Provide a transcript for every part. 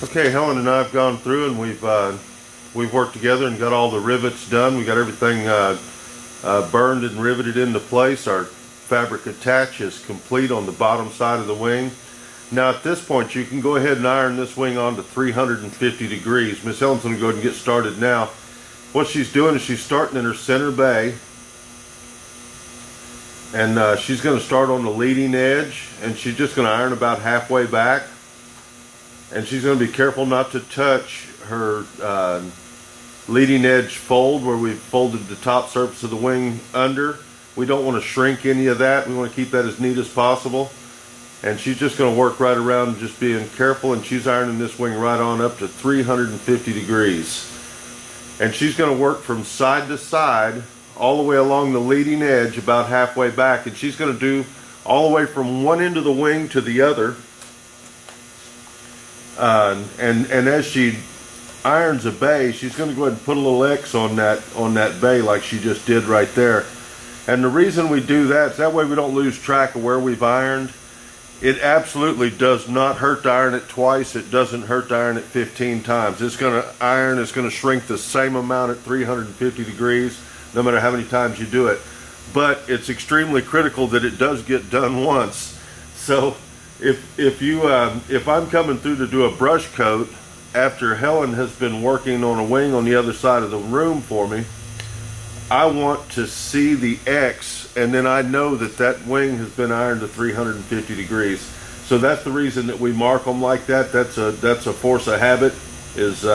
Okay, Helen and I have gone through and we've worked together and got all the rivets done. We got everything burned and riveted into place. Our fabric attach is complete on the bottom side of the wing. Now at this point you can go ahead and iron this wing on to 350 degrees. Miss Helen's going to go ahead and get started now. What she's doing is she's starting in her center bay, and she's going to start on the leading edge, and she's just going to iron about halfway back. And she's going to be careful not to touch her leading edge fold where we've folded the top surface of the wing under. We don't want to shrink any of that. We want to keep that as neat as possible. And she's just going to work right around, just being careful, and she's ironing this wing right on up to 350 degrees. And she's going to work from side to side all the way along the leading edge about halfway back, and she's going to do all the way from one end of the wing to the other. And as she irons a bay, she's going to go ahead and put a little X on that bay like she just did right there. And the reason we do that is that way we don't lose track of where we've ironed. It absolutely does not hurt to iron it twice. It doesn't hurt to iron it 15 times. It's going to iron, it's going to shrink the same amount at 350 degrees no matter how many times you do it. But it's extremely critical that it does get done once. So if I'm coming through to do a brush coat after Helen has been working on a wing on the other side of the room for me, I want to see the X, and then I know that that wing has been ironed to 350 degrees. So that's the reason that we mark them like that. That's a force of habit, is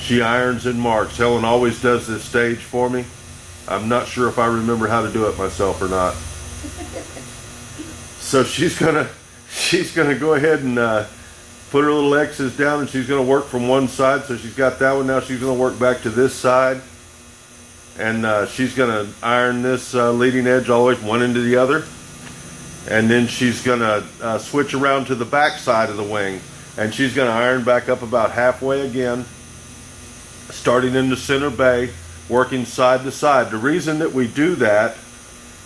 she irons and marks. Helen always does this stage for me. I'm not sure if I remember how to do it myself or not. So she's gonna go ahead and put her little X's down, and she's gonna work from one side. So she's got that one. Now she's gonna work back to this side, and she's gonna iron this leading edge all the way from one end to the other. And then she's gonna switch around to the back side of the wing, and she's gonna iron back up about halfway again, starting in the center bay, working side to side. The reason that we do that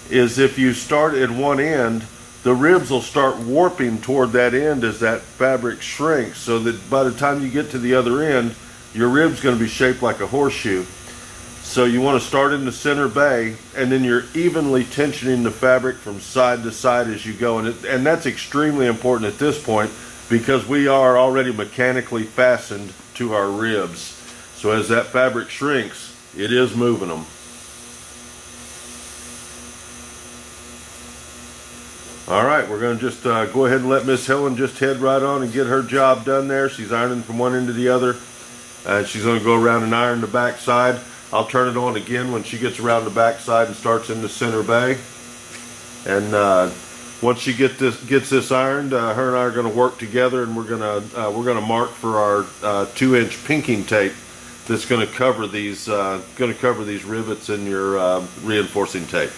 is if you start at one end, the ribs will start warping toward that end as that fabric shrinks, so that by the time you get to the other end, your rib's going to be shaped like a horseshoe. So you want to start in the center bay, and then you're evenly tensioning the fabric from side to side as you go. And that's extremely important at this point, because we are already mechanically fastened to our ribs. So as that fabric shrinks, it is moving them. All right, we're going to just go ahead and let Miss Helen just head right on and get her job done there. She's ironing from one end to the other. She's going to go around and iron the back side. I'll turn it on again when she gets around the back side and starts in the center bay. And once she gets this ironed, her and I are going to work together, and we're going to mark for our 2-inch pinking tape that's going to cover these rivets in your reinforcing tape.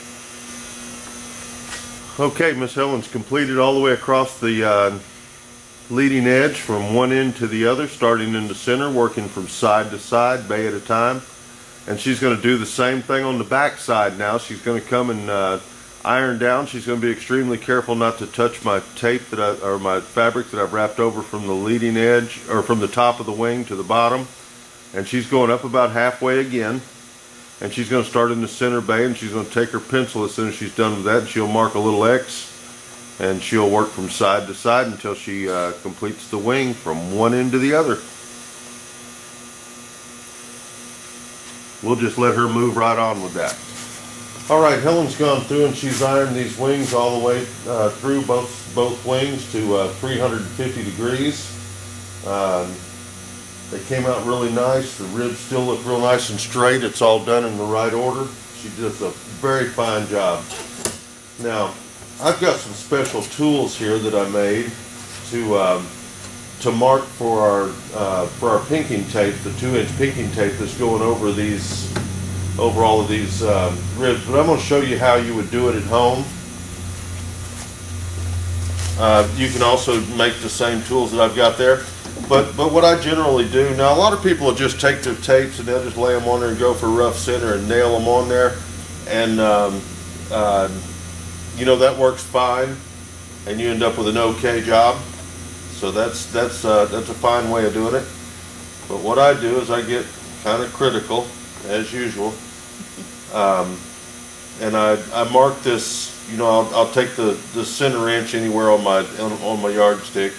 Okay, Miss Helen's completed all the way across the leading edge from one end to the other, starting in the center, working from side to side, bay at a time. And she's going to do the same thing on the back side now. She's going to come and iron down. She's going to be extremely careful not to touch my tape or my fabric that I've wrapped over from the leading edge, or from the top of the wing to the bottom. And she's going up about halfway again. And she's going to start in the center bay, and she's going to take her pencil as soon as she's done with that, and she'll mark a little X, and she'll work from side to side until she completes the wing from one end to the other. We'll just let her move right on with that. All right, Helen's gone through and she's ironed these wings all the way through both wings to 350 degrees. They came out really nice. The ribs still look real nice and straight. It's all done in the right order. She does a very fine job. Now, I've got some special tools here that I made to mark for our pinking tape, the 2-inch pinking tape that's going over all of these ribs. But I'm going to show you how you would do it at home. You can also make the same tools that I've got there. But what I generally do, now a lot of people will just take their tapes and they'll just lay them on there and go for rough center and nail them on there. And you know, that works fine, and you end up with an okay job. So that's a fine way of doing it. But what I do is I get kind of critical, as usual, and I mark this. You know, I'll take the center inch anywhere on my yardstick,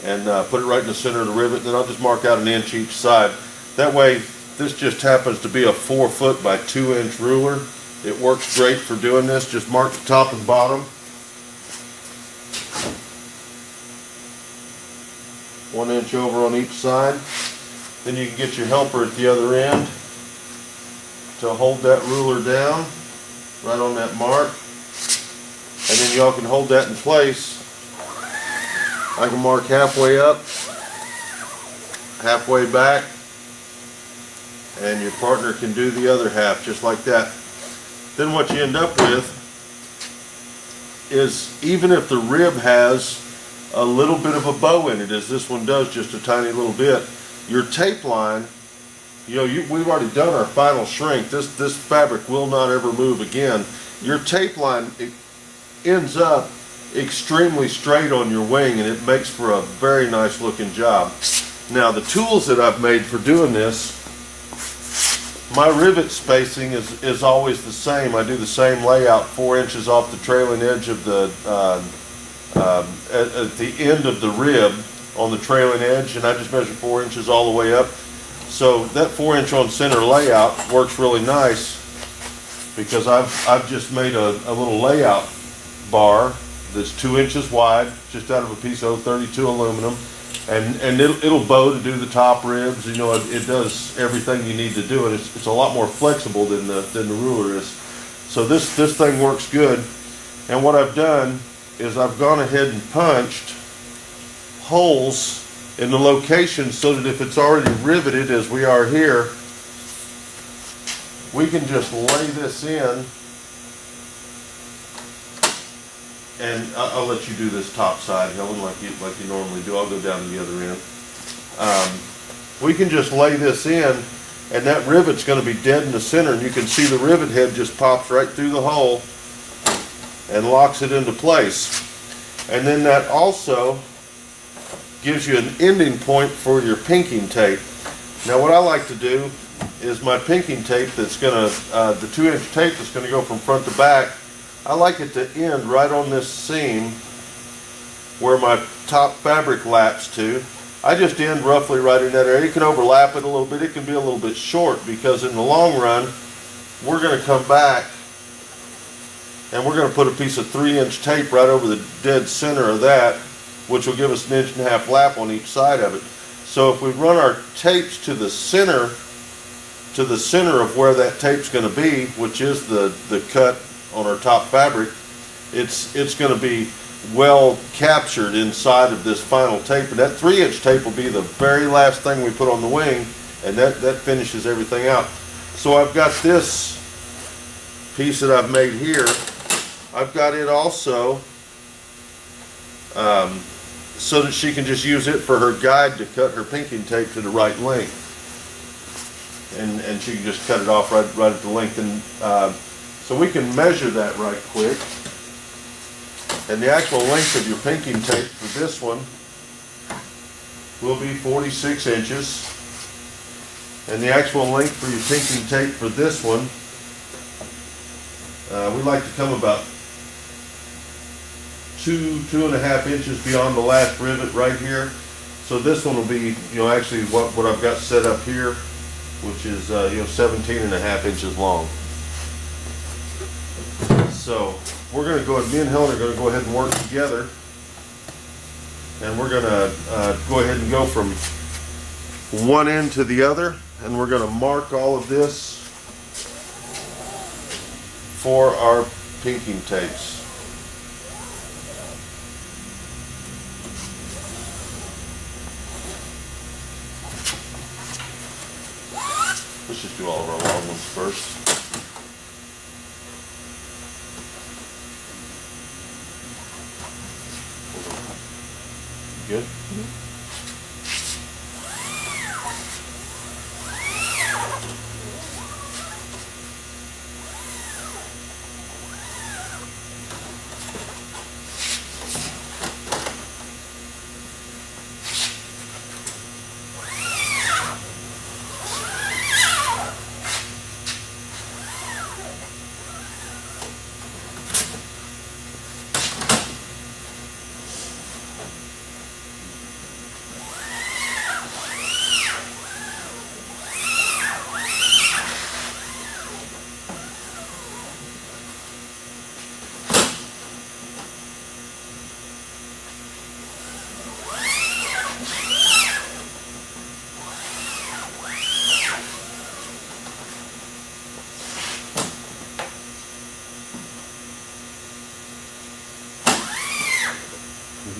and put it right in the center of the rivet. Then I'll just mark out an inch each side. That way, this just happens to be a 4 foot by 2 inch ruler. It works great for doing this. Just mark the top and bottom. 1 inch over on each side. Then you can get your helper at the other end to hold that ruler down right on that mark. And then y'all can hold that in place. I can mark halfway up, halfway back, and your partner can do the other half just like that. Then what you end up with is, even if the rib has a little bit of a bow in it, as this one does, just a tiny little bit, your tape line, you know, we've already done our final shrink. This fabric will not ever move again. Your tape line, it ends up extremely straight on your wing, and it makes for a very nice looking job. Now, the tools that I've made for doing this, my rivet spacing is always the same. I do the same layout, 4 inches off the trailing edge of the at the end of the rib on the trailing edge, and I just measure 4 inches all the way up. So that 4 inch on center layout works really nice, because I've just made a little layout bar that's 2 inches wide, just out of a piece of 032 aluminum, and it'll bow to do the top ribs. You know, it does everything you need to do, and it's a lot more flexible than the ruler is. So this thing works good. And what I've done is I've gone ahead and punched holes in the location so that if it's already riveted, as we are here, we can just lay this in. And I'll let you do this top side, Helen, like you normally do. I'll go down to the other end. We can just lay this in, and that rivet's going to be dead in the center, and you can see the rivet head just pops right through the hole and locks it into place. And then that also gives you an ending point for your pinking tape. Now, what I like to do is my pinking tape that's going to, the 2 inch tape that's going to go from front to back, I like it to end right on this seam where my top fabric laps to. I just end roughly right in that area. You can overlap it a little bit. It can be a little bit short, because in the long run, we're going to come back and we're going to put a piece of 3 inch tape right over the dead center of that, which will give us an 1.5 inch lap on each side of it. So if we run our tapes to the center of where that tape's going to be, which is the cut on our top fabric, it's going to be well captured inside of this final tape, and that 3 inch tape will be the very last thing we put on the wing, and that finishes everything out. So I've got this piece that I've made here. I've got it also so that she can just use it for her guide to cut her pinking tape to the right length, and she can just cut it off right at the length. And so we can measure that right quick. And the actual length of your pinking tape for this one will be 46 inches. And the actual length for your pinking tape for this one, we like to come about 2.5 inches beyond the last rivet right here. So this one will be, actually what I've got set up here, which is 17.5 inches long. So we're going to go ahead, me and Helen are going to go ahead and work together, and we're going to go ahead and go from one end to the other, and we're going to mark all of this for our pinking tapes. Let's just do all of our long ones first. Good? Mm-hmm.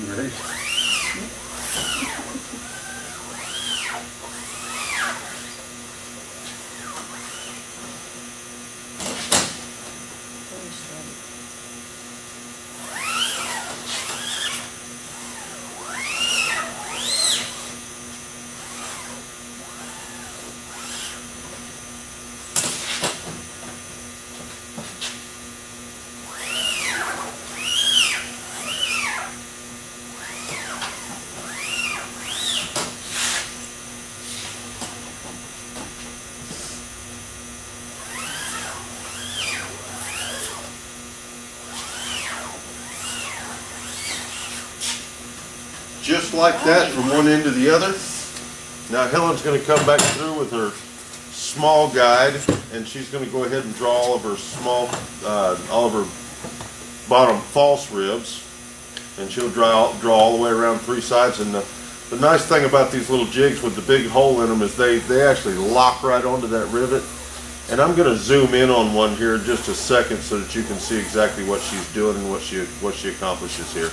You ready? Just like that from one end to the other. Now Helen's going to come back through with her small guide, and she's going to go ahead and draw all of her all of her bottom false ribs, and she'll draw all the way around 3 sides. And the nice thing about these little jigs with the big hole in them is they actually lock right onto that rivet. And I'm going to zoom in on one here in just a second so that you can see exactly what she's doing and what she accomplishes here.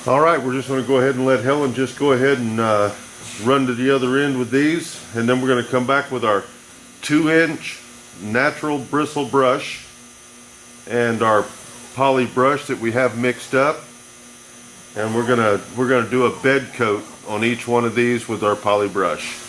All right, we're just going to go ahead and let Helen just go ahead and run to the other end with these, and then we're going to come back with our 2-inch natural bristle brush and our poly brush that we have mixed up, and we're gonna do a bed coat on each one of these with our poly brush.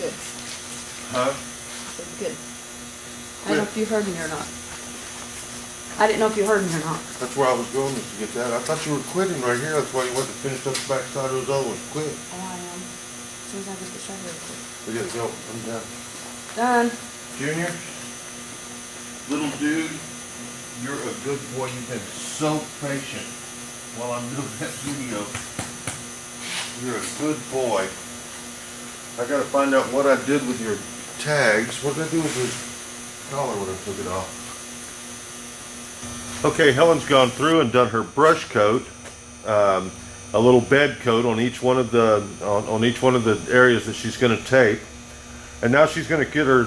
Good. Huh? Good. I don't know if you heard me or not. I didn't know if you heard me or not. That's where I was going to get that. I thought you were quitting right here. That's why you went to finish up the back side of those other ones. Quit. Oh, I am. As soon as I get the shot here. We gotta go. I'm done. Done. Junior, little dude, you're a good boy. You've been so patient while I'm doing that video. You're a good boy. I gotta find out what I did with your tags. What did I do with his collar when I took it off? Okay, Helen's gone through and done her brush coat, a little bed coat on each one of the on each one of the areas that she's going to tape, and now she's going to get her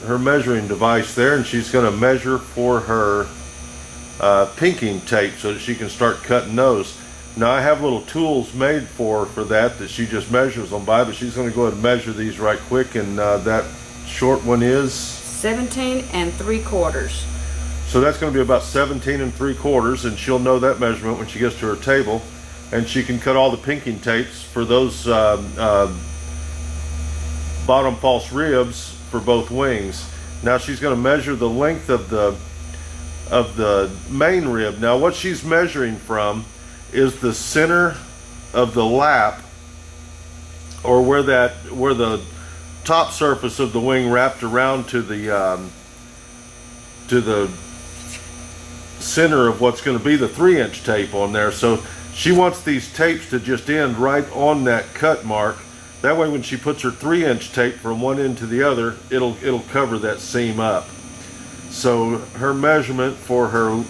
her measuring device there, and she's going to measure for her pinking tape so that she can start cutting those. Now I have little tools made for that she just measures them by, but she's going to go ahead and measure these right quick, and that short one is 17 3/4. so that's going to be about 17 3/4, and she'll know that measurement when she gets to her table, and she can cut all the pinking tapes for those bottom false ribs for both wings. Now she's going to measure the length of the main rib. Now what she's measuring from is the center of the lap, or where the top surface of the wing wrapped around to the center of what's going to be the 3-inch tape on there. So she wants these tapes to just end right on that cut mark. That way when she puts her 3-inch tape from one end to the other, it'll cover that seam up. So her measurement for her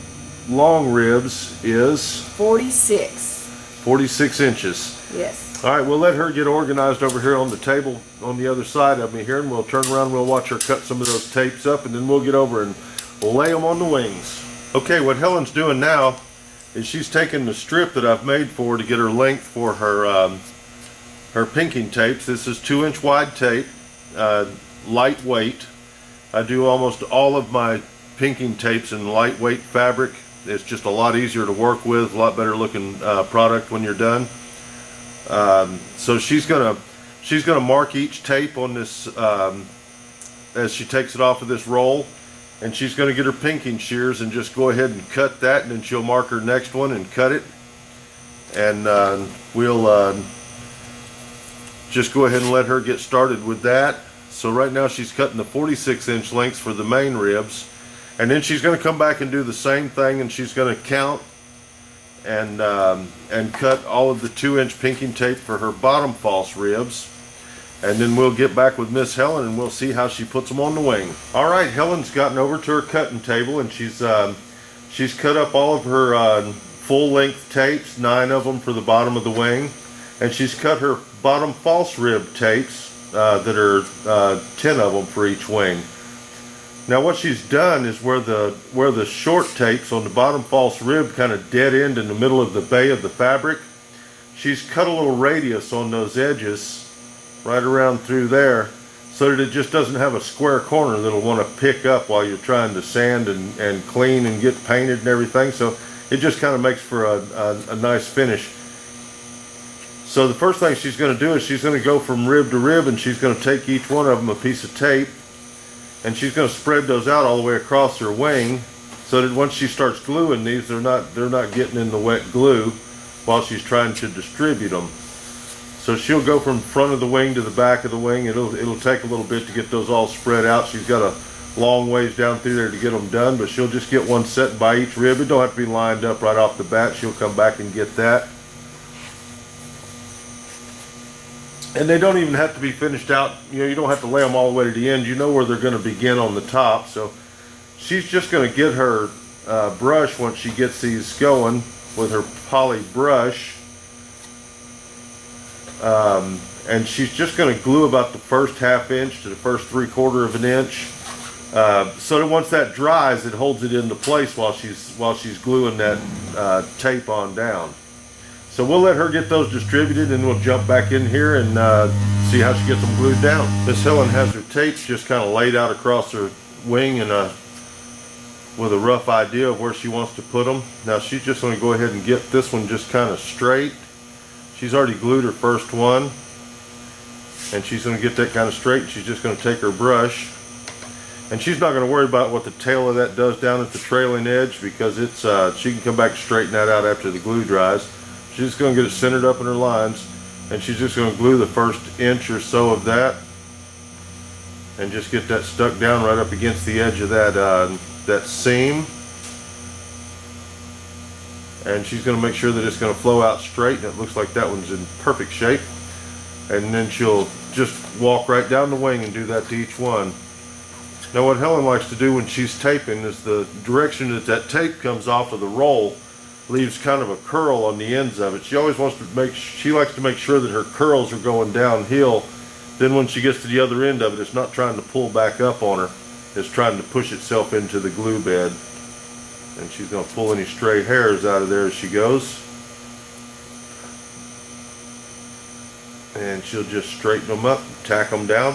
long ribs is 46 inches. Yes. All right, we'll let her get organized over here on the table on the other side of me here, and we'll turn around and we'll watch her cut some of those tapes up, and then we'll get over and lay them on the wings. Okay, what Helen's doing now is she's taking the strip that I've made for her to get her length for her pinking tapes. This is 2-inch wide tape, lightweight. I do almost all of my pinking tapes in lightweight fabric. It's just a lot easier to work with, a lot better looking product when you're done. So she's gonna mark each tape on this as she takes it off of this roll, and she's gonna get her pinking shears and just go ahead and cut that, and then she'll mark her next one and cut it, and we'll just go ahead and let her get started with that. So right now she's cutting the 46-inch lengths for the main ribs, and then she's going to come back and do the same thing, and she's going to count and cut all of the 2-inch pinking tape for her bottom false ribs, and then we'll get back with Miss Helen and we'll see how she puts them on the wing. All right, Helen's gotten over to her cutting table, and she's cut up all of her full-length tapes, 9 of them for the bottom of the wing, and she's cut her bottom false rib tapes that are 10 of them for each wing. Now what she's done is where the short tapes on the bottom false rib kind of dead end in the middle of the bay of the fabric, she's cut a little radius on those edges right around through there, so that it just doesn't have a square corner that'll want to pick up while you're trying to sand and clean and get painted and everything. So it just kind of makes for a nice finish. So the first thing she's going to do is she's going to go from rib to rib, and she's going to take each one of them a piece of tape, and she's going to spread those out all the way across her wing, so that once she starts gluing these, they're not getting in the wet glue while she's trying to distribute them. So she'll go from front of the wing to the back of the wing. It'll take a little bit to get those all spread out. She's got a long ways down through there to get them done, but she'll just get one set by each rib. It don't have to be lined up right off the bat. She'll come back and get that. And they don't even have to be finished out. You don't have to lay them all the way to the end. You know where they're going to begin on the top. So she's just going to get her brush once she gets these going with her poly brush. And she's just going to glue about the first 1/2 inch to the first 3/4 of an inch. So that once that dries, it holds it into place while she's gluing that tape on down. So we'll let her get those distributed, and we'll jump back in here and see how she gets them glued down. Miss Helen has her tapes just kind of laid out across her wing and with a rough idea of where she wants to put them. Now she's just going to go ahead and get this one just kind of straight. She's already glued her first one, and she's going to get that kind of straight. She's just going to take her brush, and she's not going to worry about what the tail of that does down at the trailing edge, because it's she can come back and straighten that out after the glue dries. She's just going to get it centered up in her lines, and she's just going to glue the first inch or so of that, and just get that stuck down right up against the edge of that seam. And she's going to make sure that it's going to flow out straight, and it looks like that one's in perfect shape. And then she'll just walk right down the wing and do that to each one. Now what Helen likes to do when she's taping is the direction that tape comes off of the roll leaves kind of a curl on the ends of it. She always wants to she likes to make sure that her curls are going downhill. Then when she gets to the other end of it, it's not trying to pull back up on her. It's trying to push itself into the glue bed. And she's going to pull any stray hairs out of there as she goes. And she'll just straighten them up, tack them down.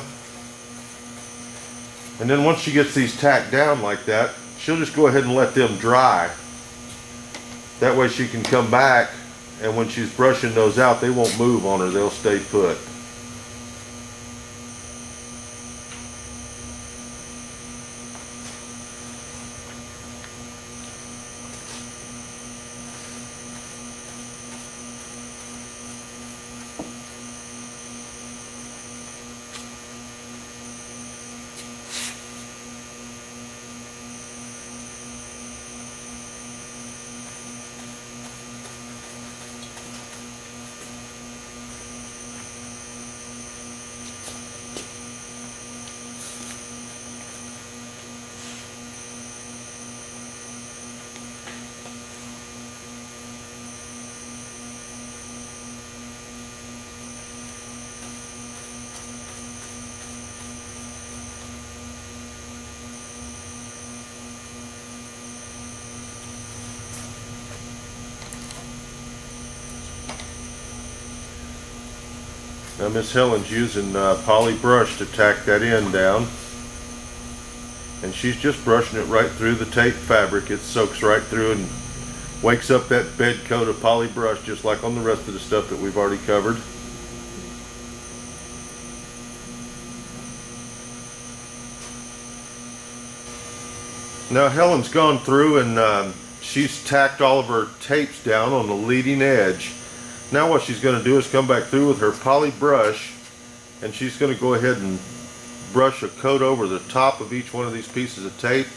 And then once she gets these tacked down like that, she'll just go ahead and let them dry. That way she can come back, and when she's brushing those out, they won't move on her, they'll stay put. Now Miss Helen's using poly brush to tack that end down, and she's just brushing it right through the tape fabric. It soaks right through and wakes up that bed coat of poly brush just like on the rest of the stuff that we've already covered. Now Helen's gone through and she's tacked all of her tapes down on the leading edge. Now what she's going to do is come back through with her poly brush, and she's going to go ahead and brush a coat over the top of each one of these pieces of tape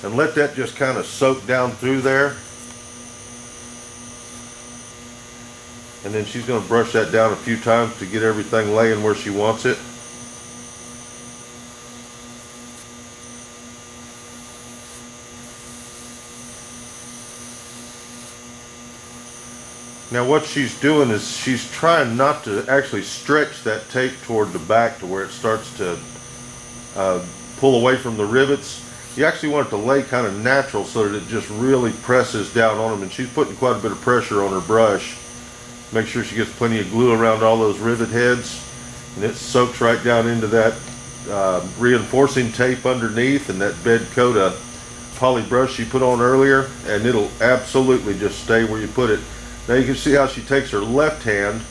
and let that just kind of soak down through there. And then she's going to brush that down a few times to get everything laying where she wants it. Now what she's doing is she's trying not to actually stretch that tape toward the back to where it starts to pull away from the rivets. You actually want it to lay kind of natural so that it just really presses down on them, and she's putting quite a bit of pressure on her brush. Make sure she gets plenty of glue around all those rivet heads, and it soaks right down into that reinforcing tape underneath and that bed coat of poly brush she put on earlier, and it'll absolutely just stay where you put it. Now you can see how she takes her left hand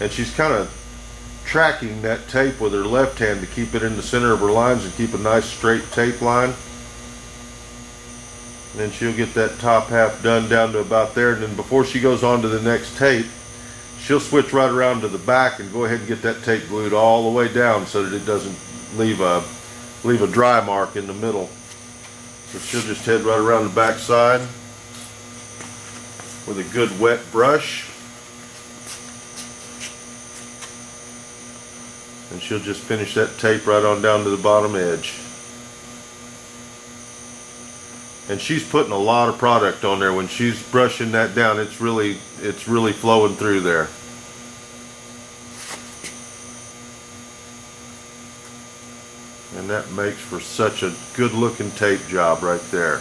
and she's kind of tracking that tape with her left hand to keep it in the center of her lines and keep a nice straight tape line. And then she'll get that top half done down to about there, and then before she goes on to the next tape, she'll switch right around to the back and go ahead and get that tape glued all the way down so that it doesn't leave a dry mark in the middle. So she'll just head right around the back side with a good wet brush, and she'll just finish that tape right on down to the bottom edge. And she's putting a lot of product on there. When she's brushing that down, it's really flowing through there. And that makes for such a good looking tape job right there.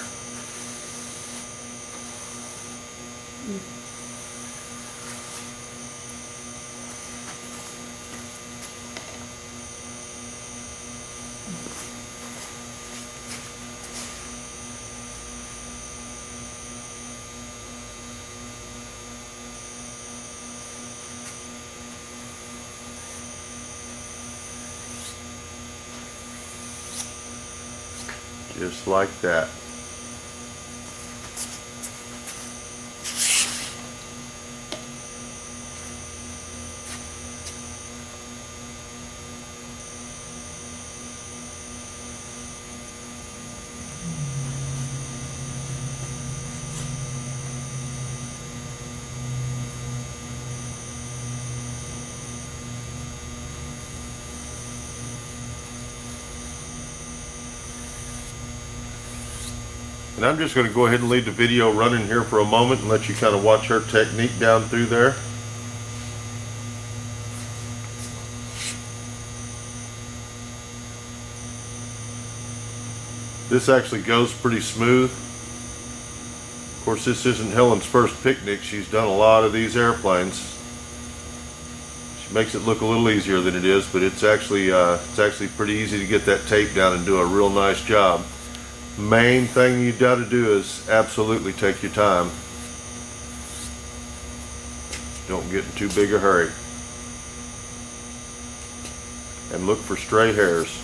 Just like that. And I'm just going to go ahead and leave the video running here for a moment and let you kind of watch her technique down through there. This actually goes pretty smooth. Of course, this isn't Helen's first picnic. She's done a lot of these airplanes. She makes it look a little easier than it is, but it's actually pretty easy to get that tape down and do a real nice job. Main thing you've got to do is absolutely take your time. Don't get in too big a hurry. And look for stray hairs.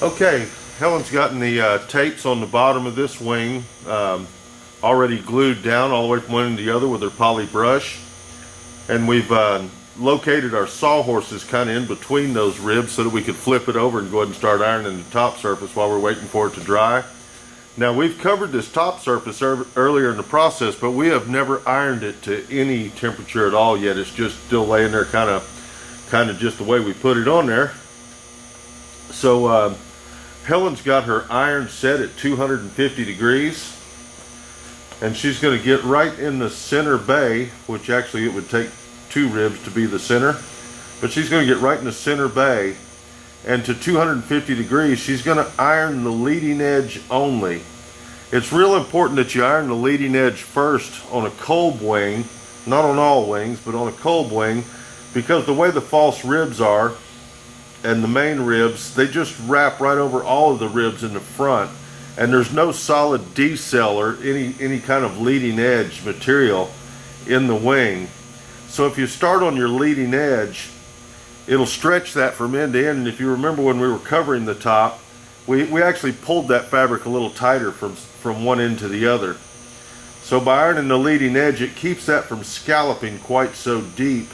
Okay, Helen's gotten the tapes on the bottom of this wing already glued down all the way from one end to the other with her poly brush. And we've located our sawhorses kind of in between those ribs so that we could flip it over and go ahead and start ironing the top surface while we're waiting for it to dry. Now, we've covered this top surface earlier in the process, but we have never ironed it to any temperature at all yet. It's just still laying there kind of just the way we put it on there. So Helen's got her iron set at 250 degrees, and she's going to get right in the center bay, which actually it would take two ribs to be the center, but she's going to get right in the center bay, and to 250 degrees she's going to iron the leading edge only. It's real important that you iron the leading edge first on a Kolb wing, not on all wings, but on a Kolb wing, because the way the false ribs are and the main ribs, they just wrap right over all of the ribs in the front, and there's no solid decel or any kind of leading edge material in the wing. So if you start on your leading edge, it'll stretch that from end to end. And if you remember when we were covering the top, we actually pulled that fabric a little tighter from one end to the other. So by ironing the leading edge, it keeps that from scalloping quite so deep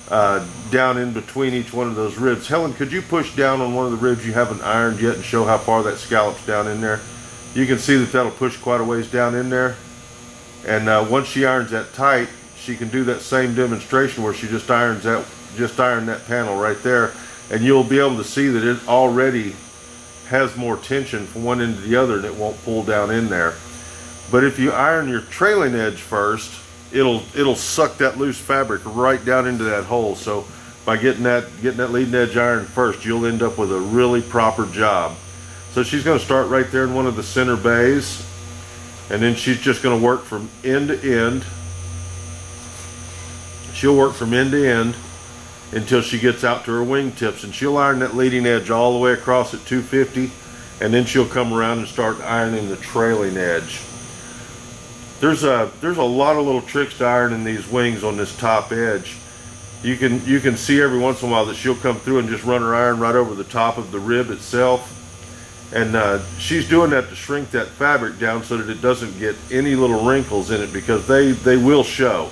down in between each one of those ribs. Helen, could you push down on one of the ribs you haven't ironed yet and show how far that scallops down in there? You can see that that'll push quite a ways down in there. And once she irons that tight, she can do that same demonstration where she just ironed that panel right there, and you'll be able to see that it already has more tension from one end to the other and it won't pull down in there. But if you iron your trailing edge first, it'll suck that loose fabric right down into that hole. So by getting that leading edge iron first, you'll end up with a really proper job. So she's going to start right there in one of the center bays, and then she's just going to work from end to end. She'll work from end to end until she gets out to her wingtips, and she'll iron that leading edge all the way across at 250, and then she'll come around and start ironing the trailing edge. There's a lot of little tricks to ironing these wings on this top edge. You can see every once in a while that she'll come through and just run her iron right over the top of the rib itself, and she's doing that to shrink that fabric down so that it doesn't get any little wrinkles in it, because they will show.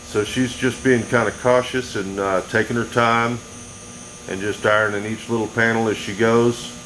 So she's just being kind of cautious and taking her time and just ironing each little panel as she goes.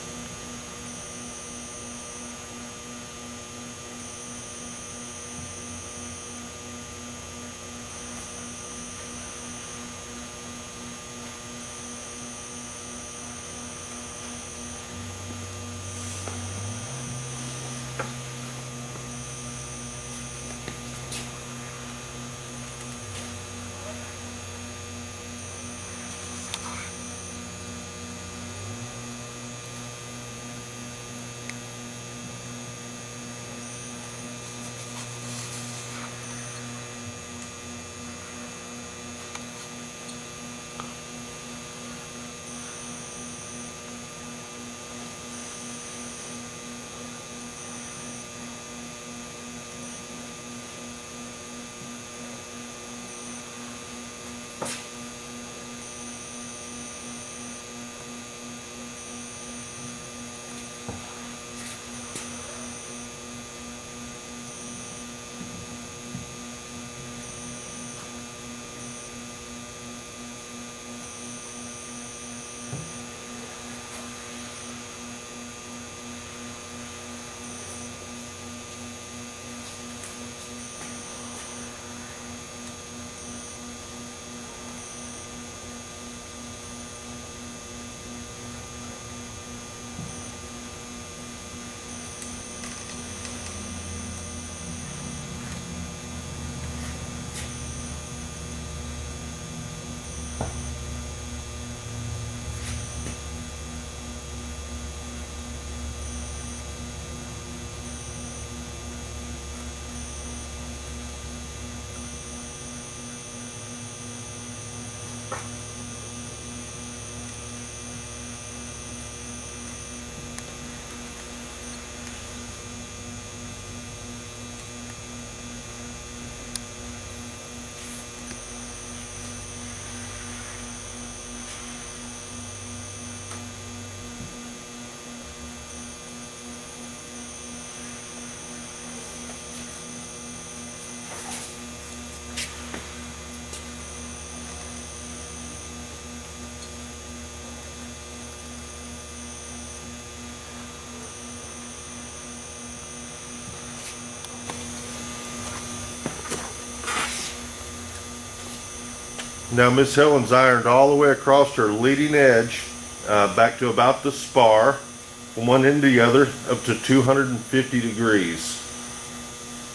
Now Miss Helen's ironed all the way across her leading edge, back to about the spar, from one end to the other, up to 250 degrees.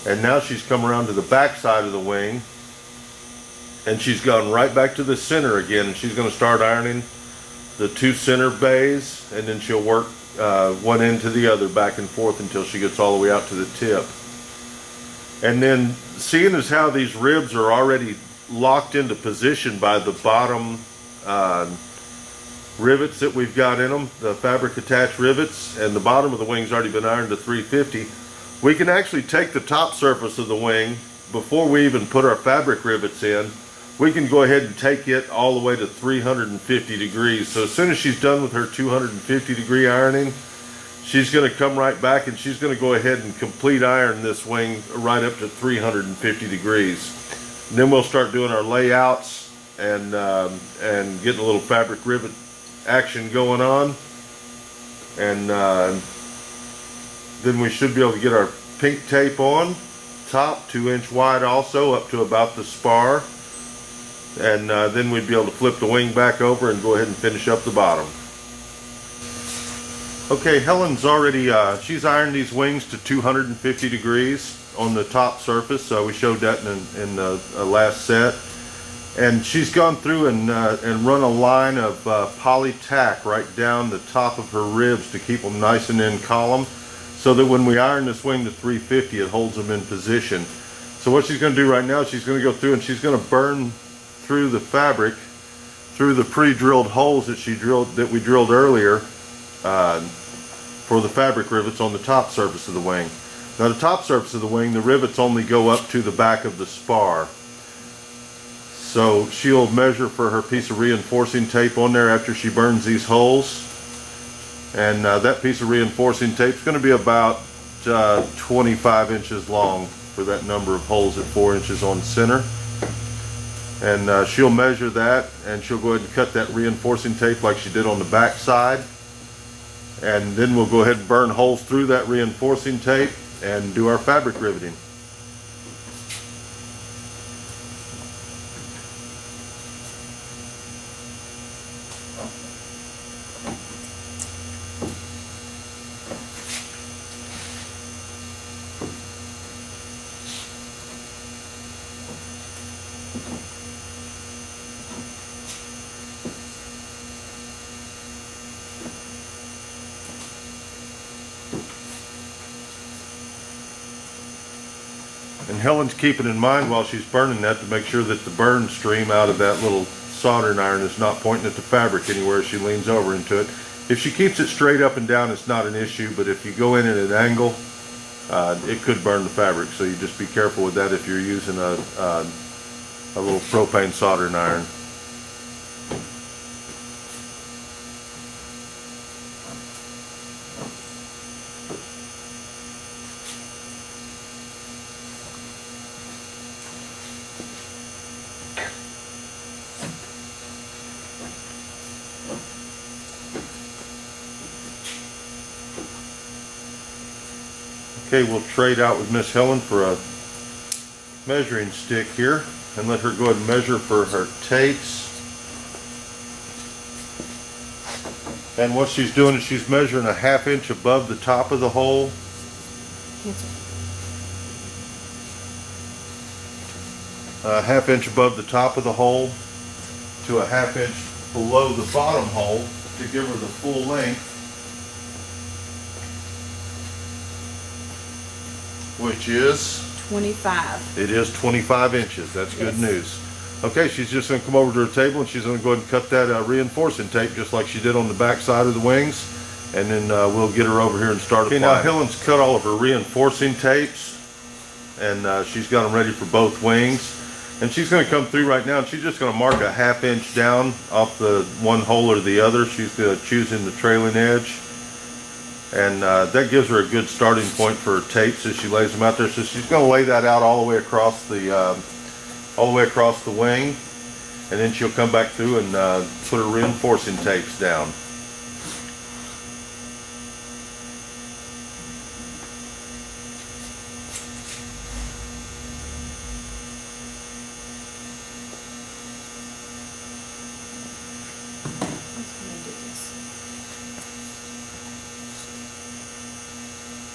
And now she's come around to the back side of the wing, and she's gone right back to the center again, and she's going to start ironing the two center bays, and then she'll work one end to the other back and forth until she gets all the way out to the tip. And then, seeing as how these ribs are already locked into position by the bottom rivets that we've got in them, the fabric attached rivets, and the bottom of the wing's already been ironed to 350, we can actually take the top surface of the wing, before we even put our fabric rivets in, we can go ahead and take it all the way to 350 degrees. So as soon as she's done with her 250 degree ironing, she's going to come right back and she's going to go ahead and complete iron this wing right up to 350 degrees. And then we'll start doing our layouts and getting a little fabric rivet action going on. And then we should be able to get our pink tape on top, 2-inch wide also, up to about the spar. And then we'd be able to flip the wing back over and go ahead and finish up the bottom. Okay, Helen's already, she's ironed these wings to 250 degrees on the top surface. We showed that in the last set. And she's gone through and run a line of poly tack right down the top of her ribs to keep them nice and in column, so that when we iron this wing to 350, it holds them in position. So what she's going to do right now, she's going to go through and she's going to burn through the fabric, through the pre-drilled holes that we drilled earlier, for the fabric rivets on the top surface of the wing. Now the top surface of the wing, the rivets only go up to the back of the spar. So she'll measure for her piece of reinforcing tape on there after she burns these holes. And that piece of reinforcing tape is going to be about 25 inches long for that number of holes at 4 inches on center. And she'll measure that, and she'll go ahead and cut that reinforcing tape like she did on the back side. And then we'll go ahead and burn holes through that reinforcing tape and do our fabric riveting. And Helen's keeping in mind while she's burning that to make sure that the burn stream out of that little soldering iron is not pointing at the fabric anywhere as she leans over into it. If she keeps it straight up and down, it's not an issue, but if you go in at an angle, it could burn the fabric. So you just be careful with that if you're using a little propane soldering iron. Okay, we'll trade out with Miss Helen for a measuring stick here and let her go ahead and measure for her tapes. And what she's doing is she's measuring a 1/2 inch above the top of the hole. A 1/2 inch above the top of the hole to a 1/2 inch below the bottom hole to give her the full length, which is 25. It is 25 inches. That's good news. Okay, she's just going to come over to her table and she's going to go ahead and cut that reinforcing tape just like she did on the back side of the wings, and then we'll get her over here and start applying. Okay, now Helen's cut all of her reinforcing tapes, and she's got them ready for both wings. And she's going to come through right now and she's just going to mark a 1/2 inch down off the one hole or the other. She's choosing the trailing edge. And that gives her a good starting point for her tapes as she lays them out there. So she's going to lay that out all the way across the wing, and then she'll come back through and put her reinforcing tapes down.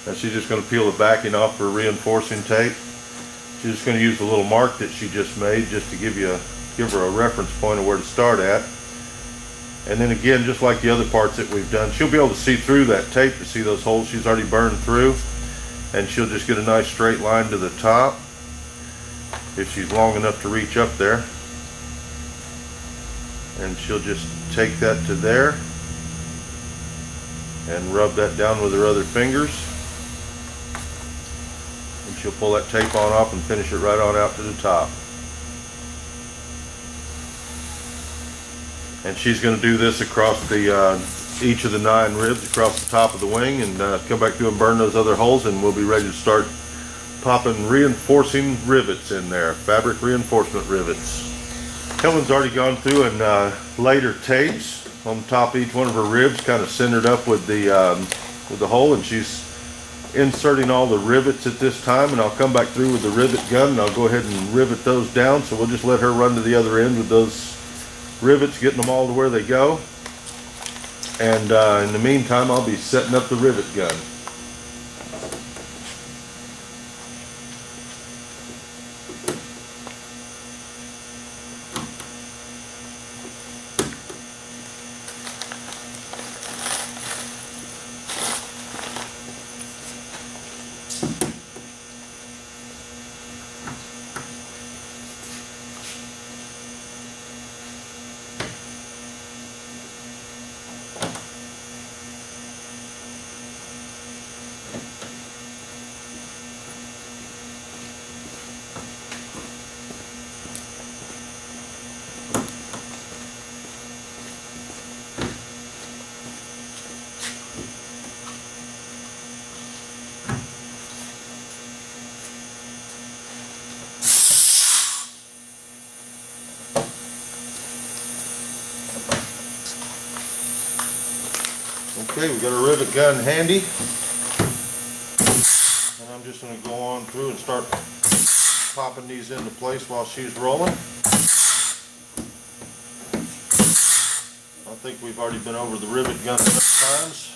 Now she's just going to peel the backing off her reinforcing tape. She's just going to use the little mark that she just made just to give her a reference point of where to start at. And then again, just like the other parts that we've done, she'll be able to see through that tape to see those holes she's already burned through, and she'll just get a nice straight line to the top if she's long enough to reach up there. And she'll just take that to there and rub that down with her other fingers. And she'll pull that tape on off and finish it right on out to the top. And she's going to do this across the each of the 9 ribs across the top of the wing, and come back through and burn those other holes, and we'll be ready to start popping reinforcing rivets in there, fabric reinforcement rivets. Helen's already gone through and laid her tapes on top of each one of her ribs, kind of centered up with the hole, and she's inserting all the rivets at this time, and I'll come back through with the rivet gun and I'll go ahead and rivet those down. So we'll just let her run to the other end with those rivets, getting them all to where they go. And in the meantime, I'll be setting up the rivet gun. Okay, we've got a rivet gun handy, and I'm just going to go on through and start popping these into place while she's rolling. I think we've already been over the rivet gun enough times.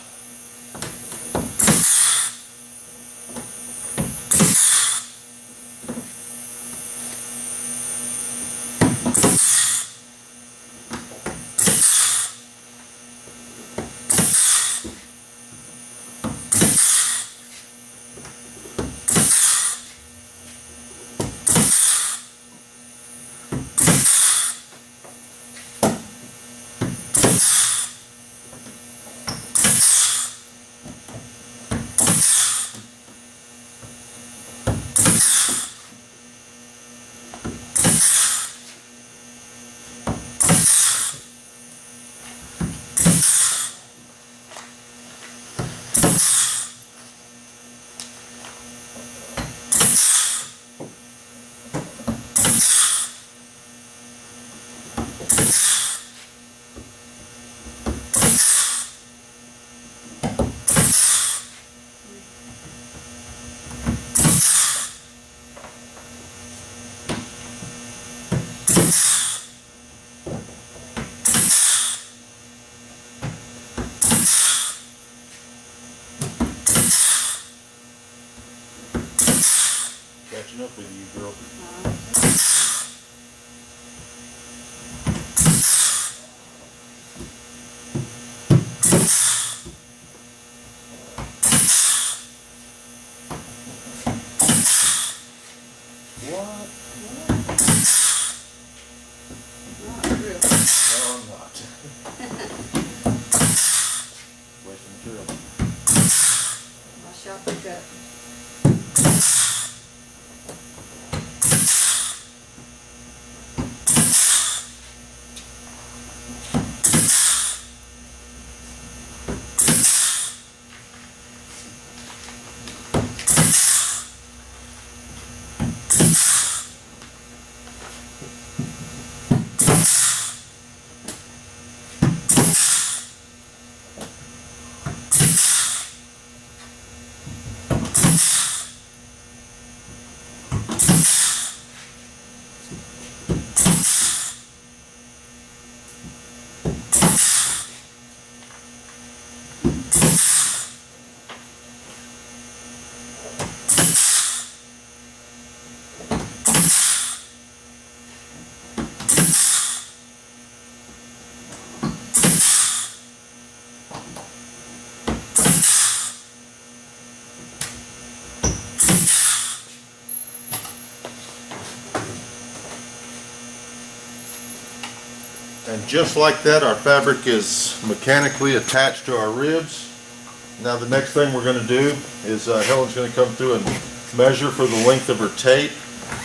Catching up with you, girl. What? Not real. No, I'm not. Wasting material. My shop pick up. And just like that, our fabric is mechanically attached to our ribs. Now the next thing we're going to do is Helen's going to come through and measure for the length of her tape,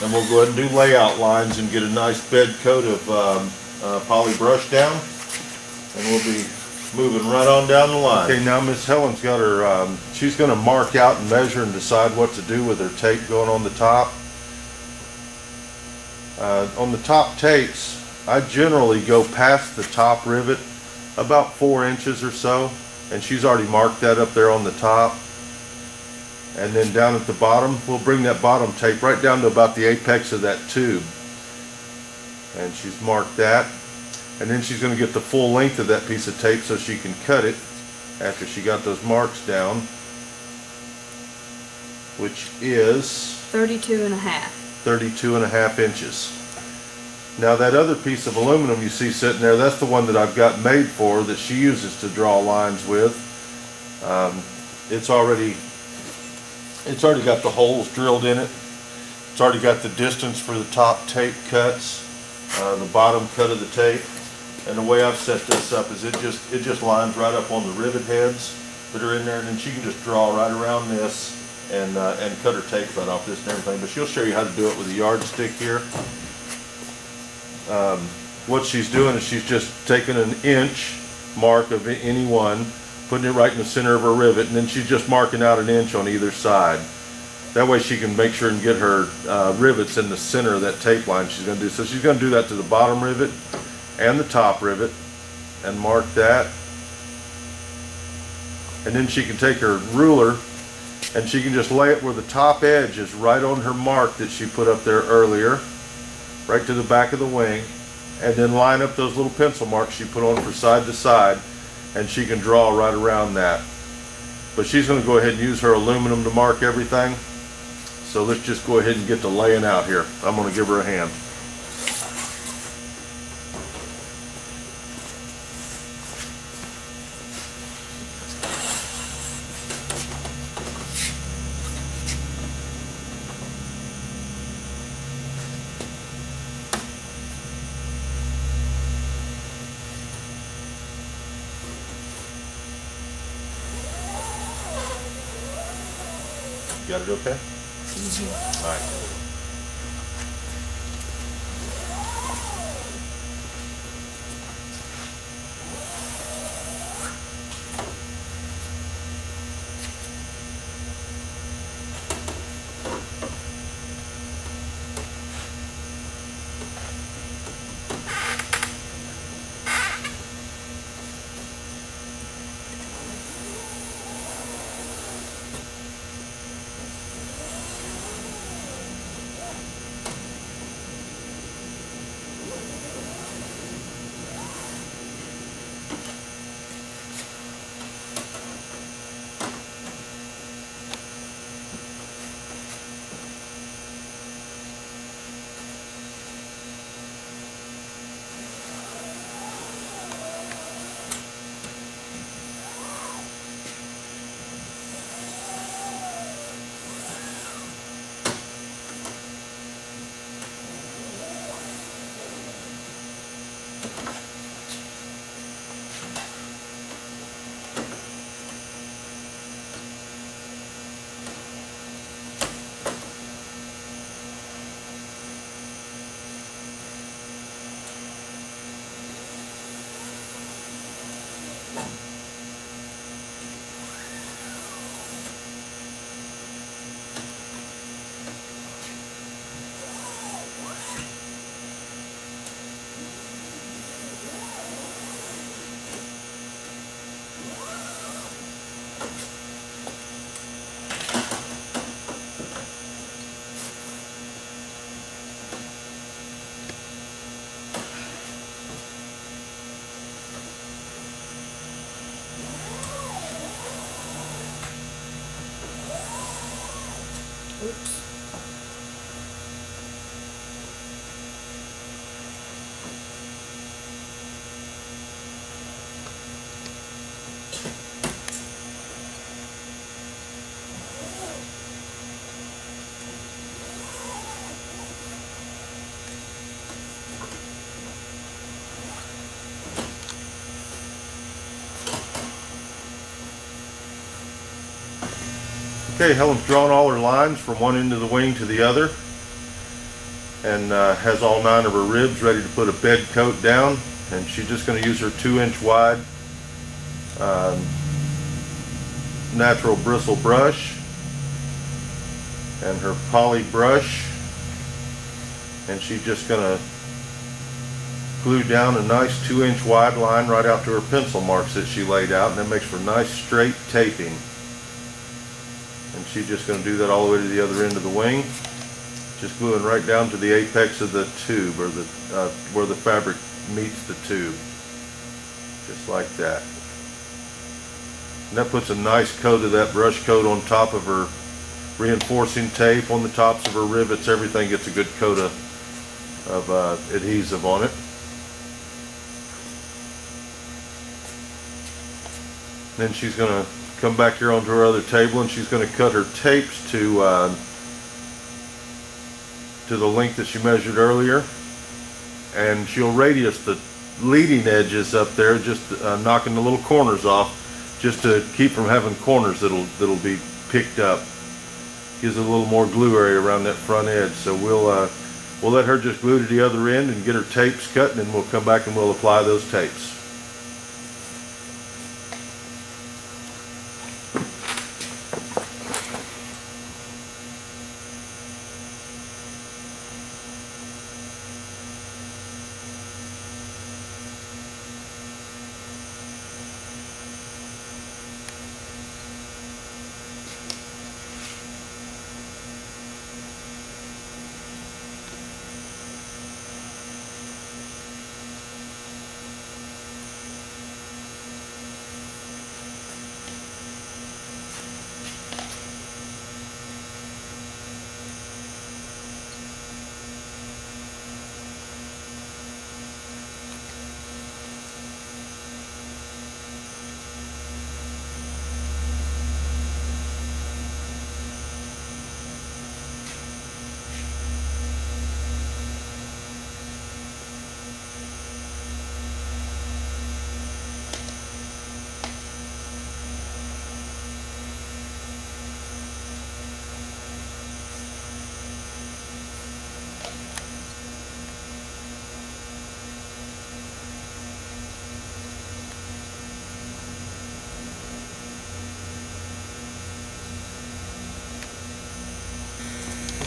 and we'll go ahead and do layout lines and get a nice bed coat of poly brush down, and we'll be moving right on down the line. Okay, now Miss Helen's got her, she's going to mark out and measure and decide what to do with her tape going on the top. On the top tapes, I generally go past the top rivet about 4 inches or so, and she's already marked that up there on the top. And then down at the bottom, we'll bring that bottom tape right down to about the apex of that tube. And she's marked that. And then she's going to get the full length of that piece of tape so she can cut it after she got those marks down, which is 32.5 inches. Now that other piece of aluminum you see sitting there, that's the one that I've got made for that she uses to draw lines with. It's already got the holes drilled in it. It's already got the distance for the top tape cuts, the bottom cut of the tape. And the way I've set this up is it just lines right up on the rivet heads that are in there, and then she can just draw right around this and cut her tape cut off this and everything. But she'll show you how to do it with a yardstick here. What she's doing is she's just taking an inch mark of any one, putting it right in the center of her rivet, and then she's just marking out an inch on either side. That way she can make sure and get her rivets in the center of that tape line she's going to do. So she's going to do that to the bottom rivet and the top rivet and mark that. And then she can take her ruler and she can just lay it where the top edge is right on her mark that she put up there earlier, right to the back of the wing, and then line up those little pencil marks she put on for side to side, and she can draw right around that. But she's going to go ahead and use her aluminum to mark everything. So let's just go ahead and get to laying out here. I'm going to give her a hand. Got it okay? All right. Oops. Okay, Helen's drawn all her lines from one end of the wing to the other, and has all 9 of her ribs ready to put a bed coat down. And she's just going to use her 2-inch wide natural bristle brush and her poly brush, and she's just going to glue down a nice 2-inch wide line right out to her pencil marks that she laid out, and that makes for nice straight taping. And she's just going to do that all the way to the other end of the wing, just gluing right down to the apex of the tube, or the where the fabric meets the tube, just like that. And that puts a nice coat of that brush coat on top of her reinforcing tape, on the tops of her rivets. Everything gets a good coat of adhesive on it. Then she's going to come back here onto her other table, and she's going to cut her tapes to the length that she measured earlier, and she'll radius the leading edges up there, just knocking the little corners off, just to keep from having corners that'll be picked up. Gives it a little more glue area around that front edge. So we'll let her just glue to the other end and get her tapes cut, and then we'll come back and we'll apply those tapes.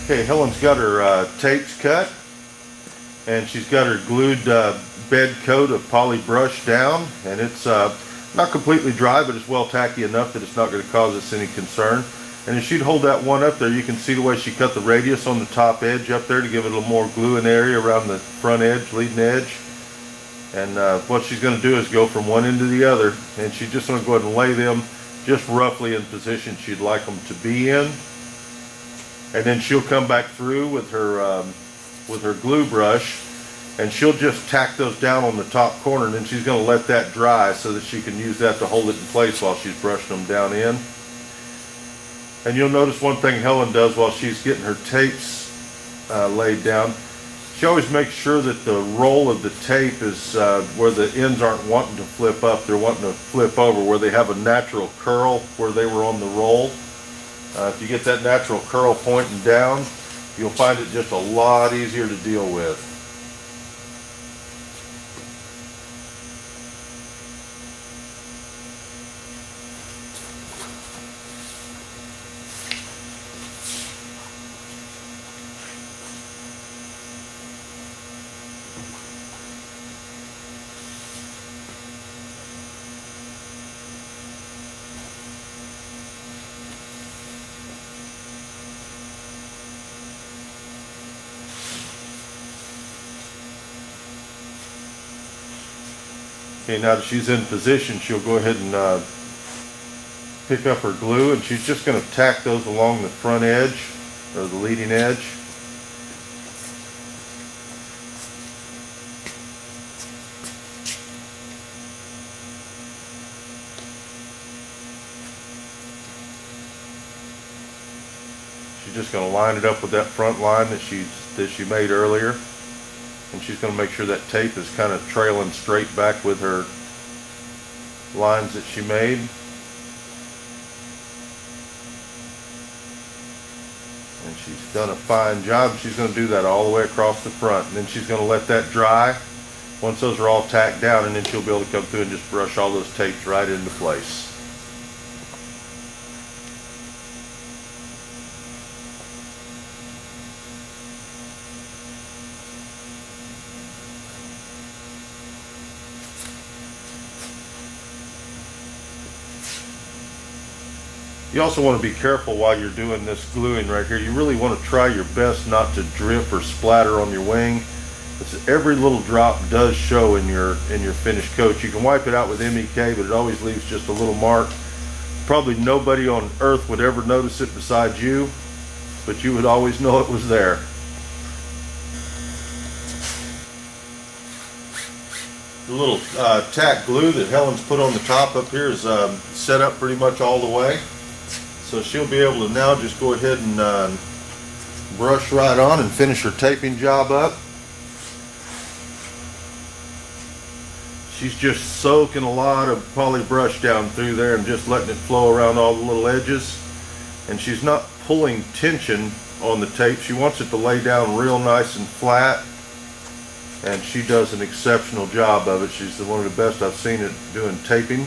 Okay, Helen's got her tapes cut, and she's got her glued bed coat of poly brush down, and it's not completely dry, but it's well tacky enough that it's not going to cause us any concern. And if she'd hold that one up there, you can see the way she cut the radius on the top edge up there to give it a little more glue in area around the front edge, leading edge. And what she's going to do is go from one end to the other, and she's just going to go ahead and lay them just roughly in position she'd like them to be in. And then she'll come back through with her glue brush, and she'll just tack those down on the top corner, and then she's going to let that dry so that she can use that to hold it in place while she's brushing them down in. And you'll notice one thing Helen does while she's getting her tapes laid down. She always makes sure that the roll of the tape is where the ends aren't wanting to flip up, they're wanting to flip over, where they have a natural curl where they were on the roll. If you get that natural curl pointing down, you'll find it just a lot easier to deal with. Okay, now that she's in position, she'll go ahead and pick up her glue, and she's just going to tack those along the front edge, or the leading edge. She's just going to line it up with that front line that she made earlier. And she's going to make sure that tape is kind of trailing straight back with her lines that she made. And she's done a fine job. She's going to do that all the way across the front. And then she's going to let that dry once those are all tacked down, and then she'll be able to come through and just brush all those tapes right into place. You also want to be careful while you're doing this gluing right here. You really want to try your best not to drip or splatter on your wing. Every little drop does show in your finished coat. You can wipe it out with MEK, but it always leaves just a little mark. Probably nobody on earth would ever notice it besides you, but you would always know it was there. The little tack glue that Helen's put on the top up here is set up pretty much all the way. So she'll be able to now just go ahead and brush right on and finish her taping job up. She's just soaking a lot of poly brush down through there and just letting it flow around all the little edges. And she's not pulling tension on the tape. She wants it to lay down real nice and flat. And she does an exceptional job of it. She's one of the best I've seen at doing taping.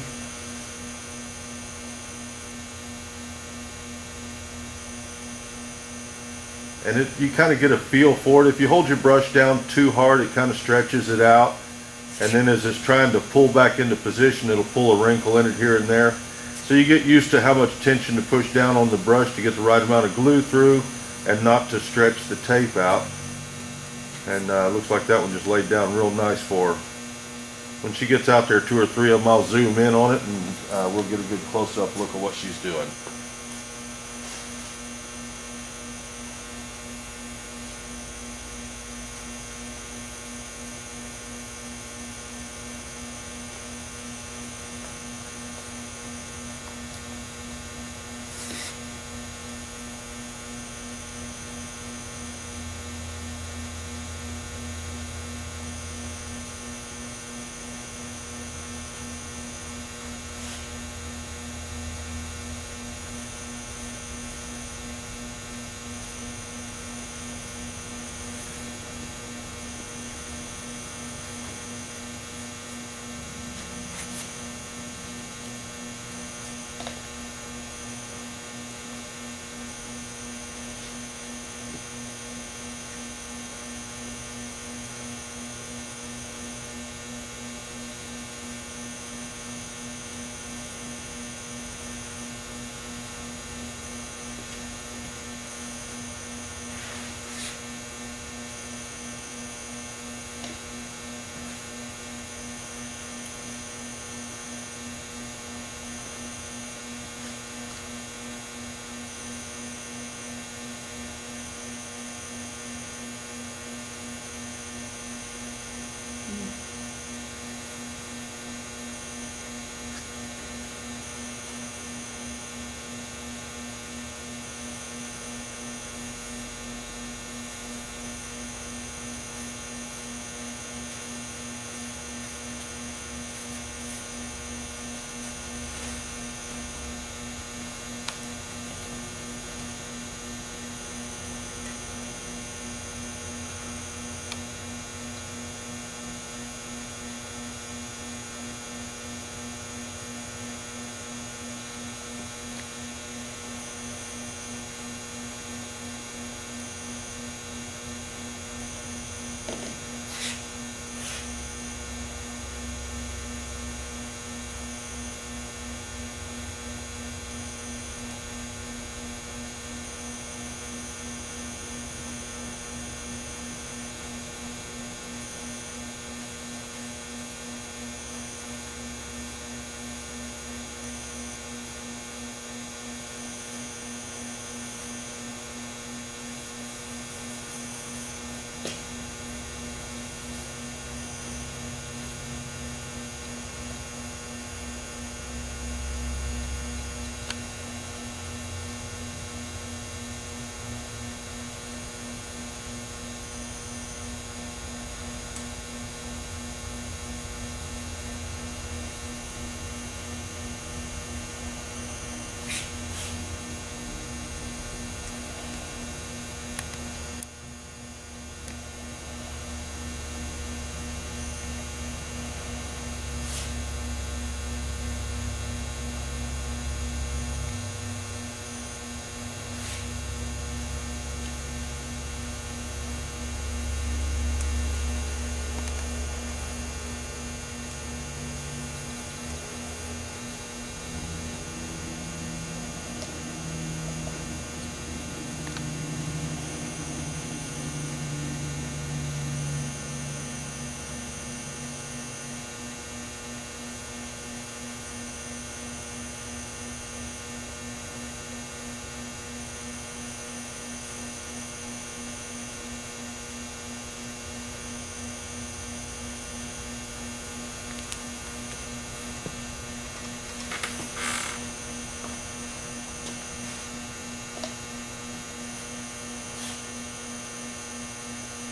And you kind of get a feel for it. If you hold your brush down too hard, it kind of stretches it out. And then as it's trying to pull back into position, it'll pull a wrinkle in it here and there. So you get used to how much tension to push down on the brush to get the right amount of glue through and not to stretch the tape out. And looks like that one just laid down real nice for her. When she gets out there, 2 or 3 of them, I'll zoom in on it and we'll get a good close-up look at what she's doing.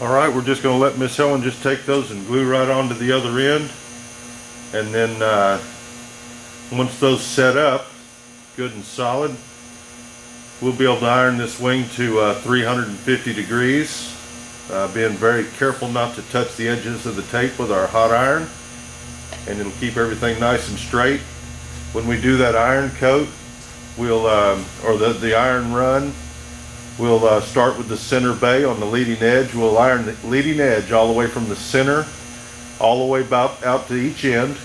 All right, we're just going to let Miss Helen just take those and glue right onto the other end. And then once those set up good and solid, we'll be able to iron this wing to 350 degrees, being very careful not to touch the edges of the tape with our hot iron, and it'll keep everything nice and straight. When we do that iron coat, we'll or the iron run, we'll start with the center bay on the leading edge. We'll iron the leading edge all the way from the center all the way about out to each end,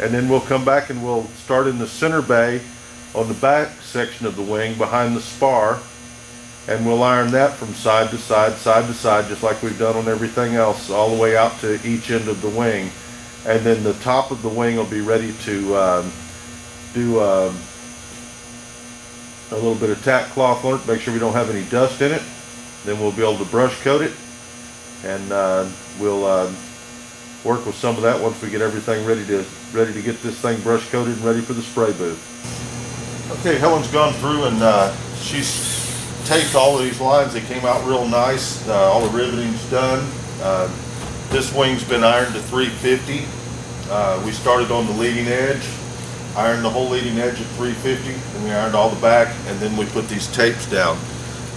and then we'll come back and we'll start in the center bay on the back section of the wing behind the spar, and we'll iron that from side to side, side to side, just like we've done on everything else, all the way out to each end of the wing. And then the top of the wing will be ready to do a little bit of tack cloth on it, make sure we don't have any dust in it. Then we'll be able to brush coat it, and we'll work with some of that once we get everything ready to get this thing brush coated and ready for the spray booth. Okay, Helen's gone through and she's taped all of these lines. They came out real nice. All the riveting's done. This wing's been ironed to 350. We started on the leading edge, ironed the whole leading edge at 350, and we ironed all the back, and then we put these tapes down.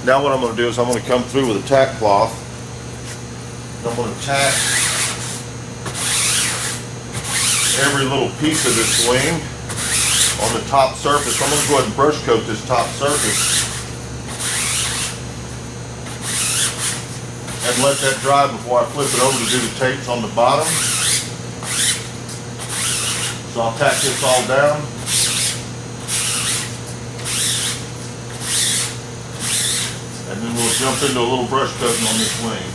Now what I'm going to do is I'm going to come through with a tack cloth. I'm going to tack every little piece of this wing on the top surface. I'm going to go ahead and brush coat this top surface and let that dry before I flip it over to do the tapes on the bottom. So I'll tack this all down. And then we'll jump into a little brush coating on this wing.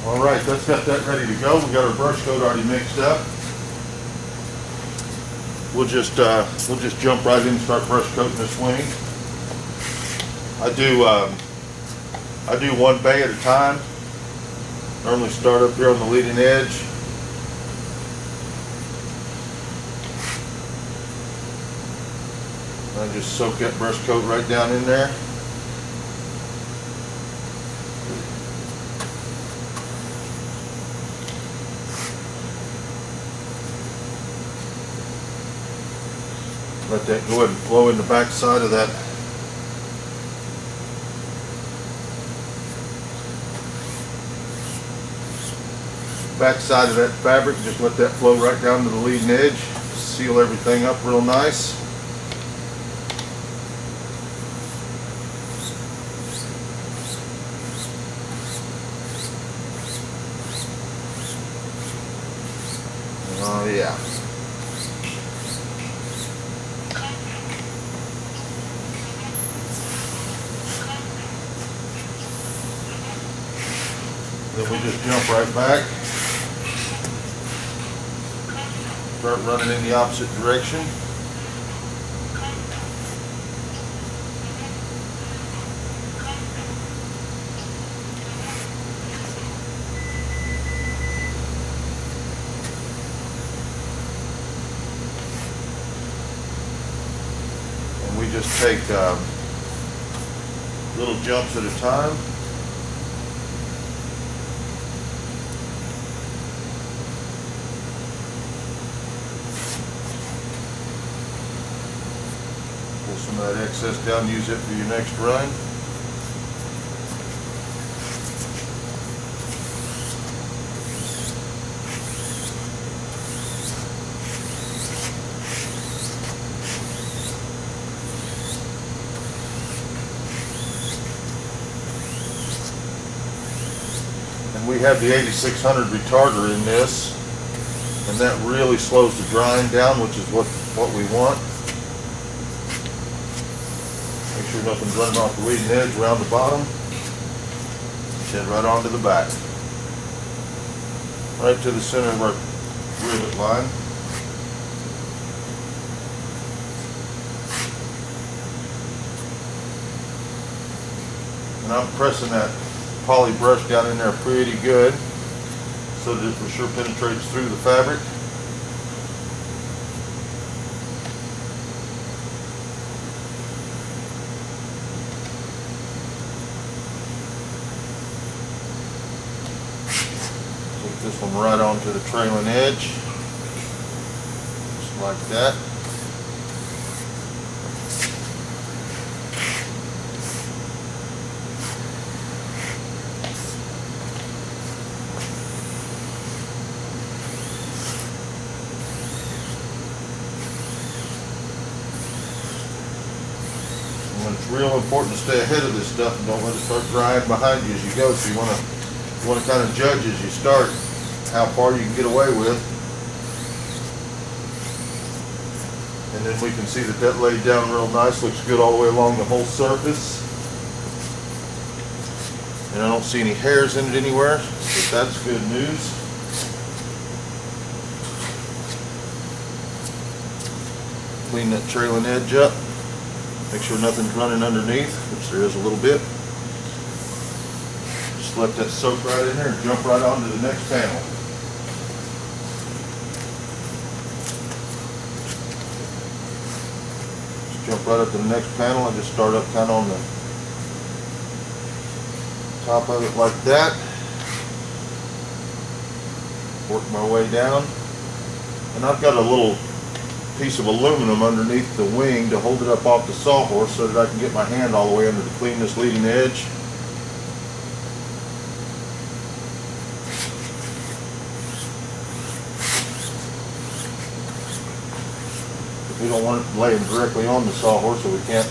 All right, that's got that ready to go. We got our brush coat already mixed up. We'll just jump right in and start brush coating this wing. I do one bay at a time. Normally start up here on the leading edge. I just soak that brush coat right down in there. Let that go ahead and flow in the back side of that fabric. Just let that flow right down to the leading edge. Seal everything up real nice. Oh yeah. Then we just jump right back. Start running in the opposite direction. we just take little jumps at a time. Pull some of that excess down, use it for your next run. And we have the 8600 retarder in this, and that really slows the drying down, which is what we want. Make sure nothing's running off the leading edge around the bottom. Head right onto the back. Right to the center of our rivet line. And I'm pressing that poly brush down in there pretty good so that it for sure penetrates through the fabric. Take this one right onto the trailing edge, just like that. It's real important to stay ahead of this stuff and don't let it start drying behind you as you go. So you want to kind of judge as you start how far you can get away with. And then we can see that that laid down real nice, looks good all the way along the whole surface. And I don't see any hairs in it anywhere, so that's good news. Clean that trailing edge up. Make sure nothing's running underneath, which there is a little bit. Just let that soak right in there and jump right onto the next panel. Just jump right up to the next panel. I just start up kind of on the top of it like that. Work my way down. And I've got a little piece of aluminum underneath the wing to hold it up off the sawhorse so that I can get my hand all the way under to clean this leading edge. We don't want it laying directly on the sawhorse, so we can't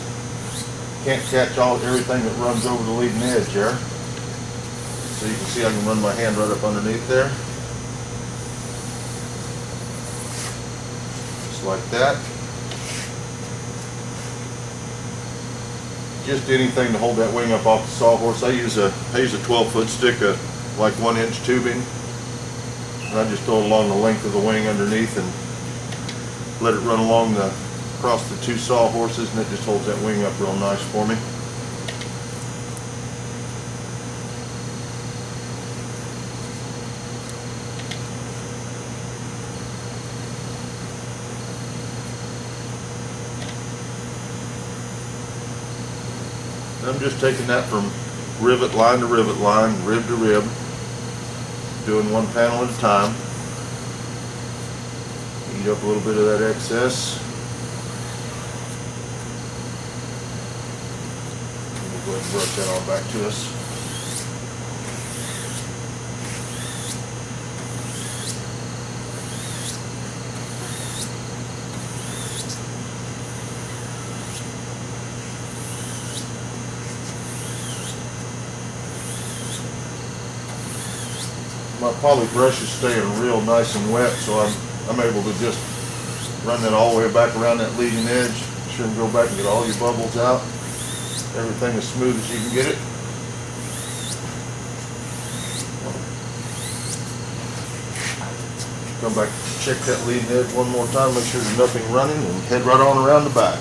catch everything that runs over the leading edge there. So you can see I can run my hand right up underneath there. Like that. Just anything to hold that wing up off the sawhorse. I use a 12-foot stick of like 1-inch tubing, and I just throw it along the length of the wing underneath and let it run across the two sawhorses, and it just holds that wing up real nice for me. I'm just taking that from rivet line to rivet line, rib to rib, doing one panel at a time. Eat up a little bit of that excess. We'll go ahead and brush that all back to us. My poly brush is staying real nice and wet, so I'm able to just run that all the way back around that leading edge. Sure and go back and get all your bubbles out. Everything as smooth as you can get it. Come back, check that leading edge one more time, make sure there's nothing running, and head right on around the back.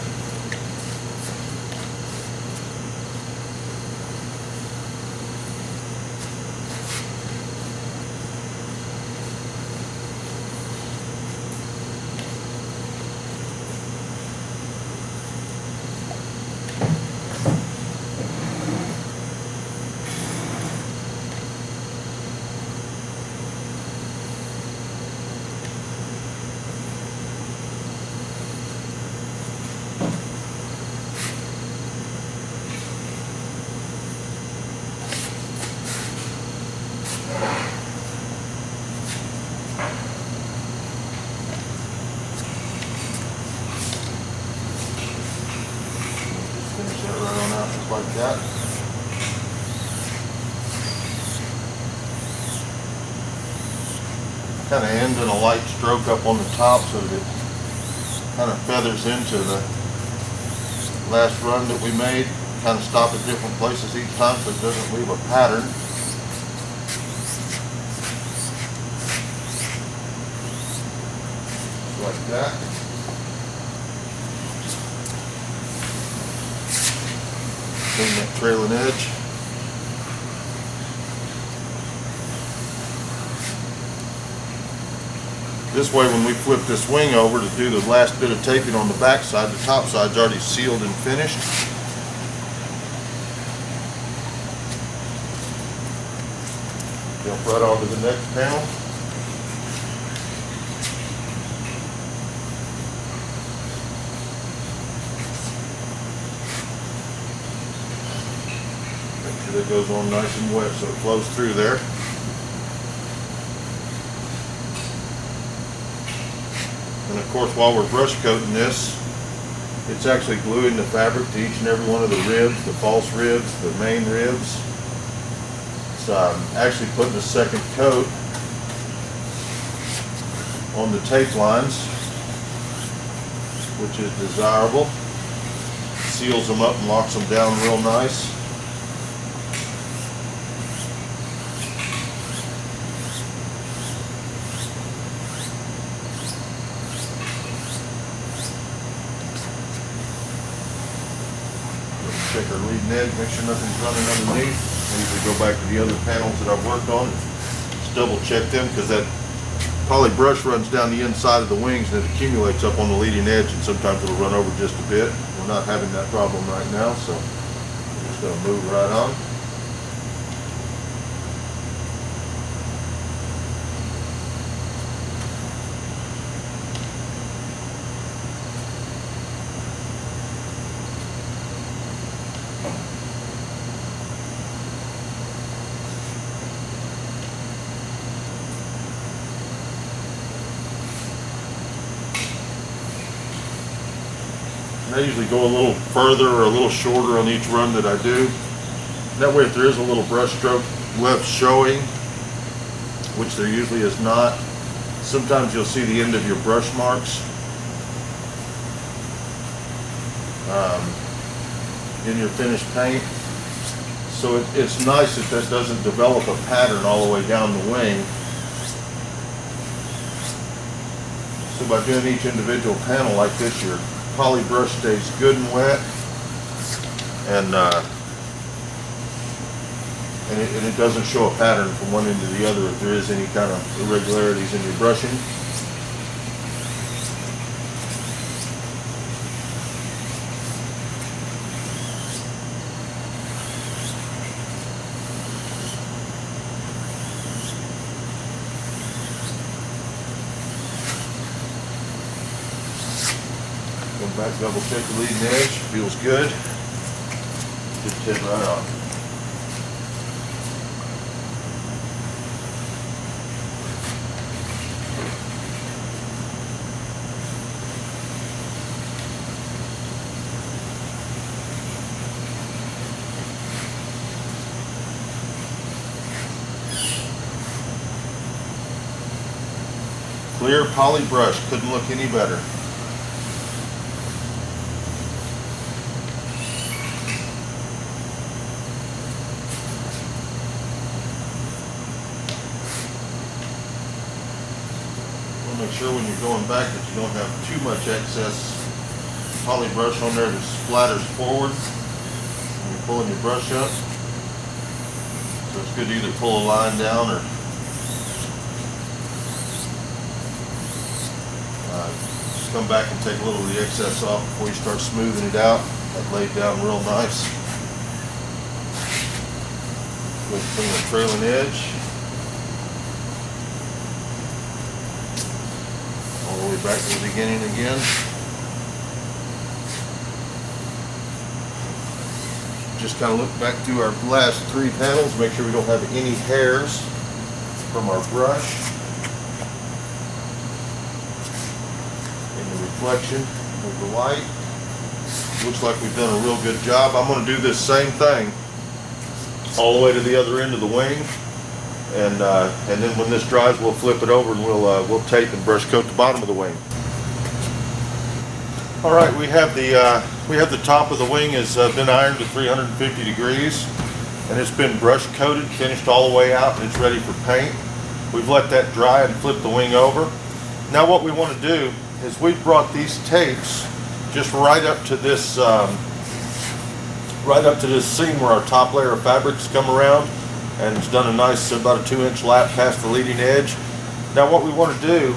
like that. Kind of end in a light stroke up on the top so that it kind of feathers into the last run that we made. Kind of stop at different places each time so it doesn't leave a pattern. Like that. Clean that trailing edge. This way, when we flip this wing over to do the last bit of taping on the back side, the top side's already sealed and finished. Jump right onto the next panel. Make sure that goes on nice and wet so it flows through there. And of course, while we're brush coating this, it's actually gluing the fabric to each and every one of the ribs, the false ribs, the main ribs. It's actually putting a second coat on the tape lines, which is desirable. Seals them up and locks them down real nice. Check our leading edge, make sure nothing's running underneath. I usually go back to the other panels that I've worked on, just double check them, because that poly brush runs down the inside of the wings and it accumulates up on the leading edge, and sometimes it'll run over just a bit. We're not having that problem right now, so I'm just going to move right on. I usually go a little further or a little shorter on each run that I do. That way, if there is a little brush stroke left showing, which there usually is not, sometimes you'll see the end of your brush marks in your finished paint. So it's nice that that doesn't develop a pattern all the way down the wing. So by doing each individual panel like this, your poly brush stays good and wet, and it doesn't show a pattern from one end to the other if there is any kind of irregularities in your brushing. Go back, double check the leading edge, feels good. Just hit right on. Clear poly brush, couldn't look any better. Make sure when you're going back that you don't have too much excess poly brush on there that splatters forward when you're pulling your brush up. So it's good to either pull a line down or just come back and take a little of the excess off before you start smoothing it out. That laid down real nice. Go clean the trailing edge. All the way back to the beginning again. Just kind of look back through our last three panels, make sure we don't have any hairs from our brush in the reflection of the light. Looks like we've done a real good job. I'm going to do this same thing all the way to the other end of the wing, and then when this dries, we'll flip it over and we'll tape and brush coat the bottom of the wing. All right, we have the top of the wing has been ironed to 350 degrees, and it's been brush coated, finished all the way out, and it's ready for paint. We've let that dry and flipped the wing over. Now what we want to do is we've brought these tapes just right up to this seam where our top layer of fabric's come around, and it's done a nice about a 2-inch lap past the leading edge. Now what we want to do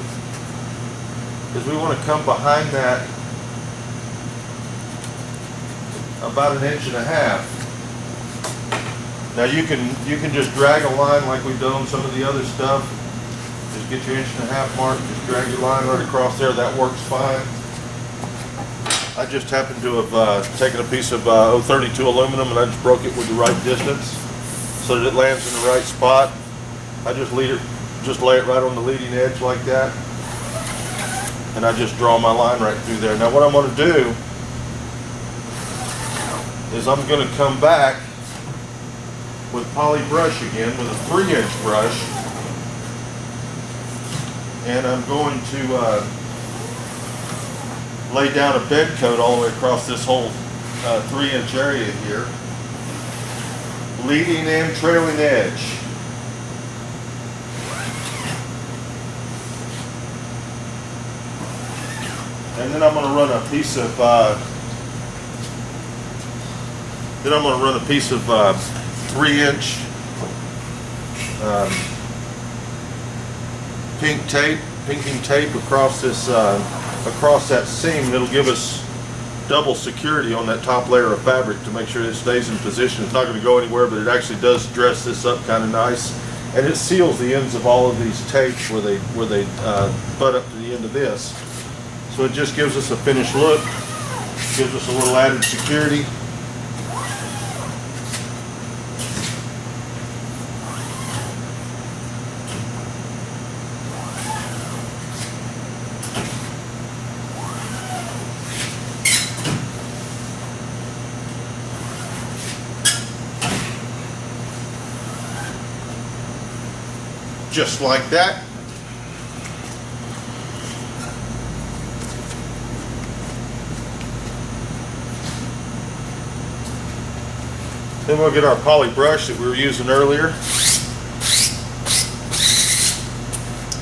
is we want to come behind that about 1.5 inches. Now you can just drag a line like we've done on some of the other stuff. Just get your 1.5 inch mark, just drag your line right across there, that works fine. I just happened to have taken a piece of 032 aluminum and I just broke it with the right distance so that it lands in the right spot. I just lay it right on the leading edge like that, and I just draw my line right through there. Now what I'm going to do is I'm going to come back with poly brush again with a 3-inch brush, and I'm going to lay down a bed coat all the way across this whole 3-inch area here, leading and trailing edge. And then I'm going to run a piece of 3-inch pinking tape across this across that seam. It'll give us double security on that top layer of fabric to make sure it stays in position. It's not going to go anywhere, but it actually does dress this up kind of nice, and it seals the ends of all of these tapes where they butt up to the end of this. So it just gives us a finished look, gives us a little added security. Just like that. Then we'll get our poly brush that we were using earlier,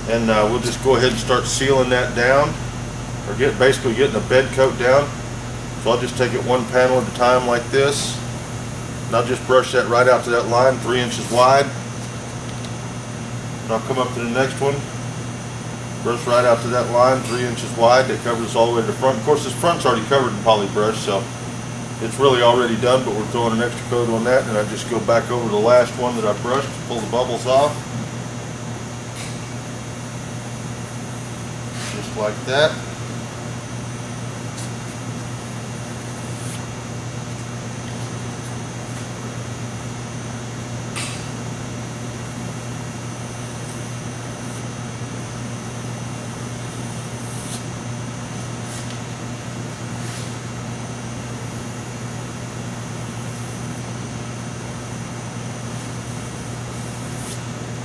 and we'll just go ahead and start sealing that down, or basically getting a bed coat down. So I'll just take it one panel at a time like this, and I'll just brush that right out to that line, 3 inches wide. And I'll come up to the next one, brush right out to that line, 3 inches wide. That covers us all the way to the front. Of course, this front's already covered in poly brush, so it's really already done, but we're throwing an extra coat on that, and I just go back over the last one that I brushed, pull the bubbles off. Just like that.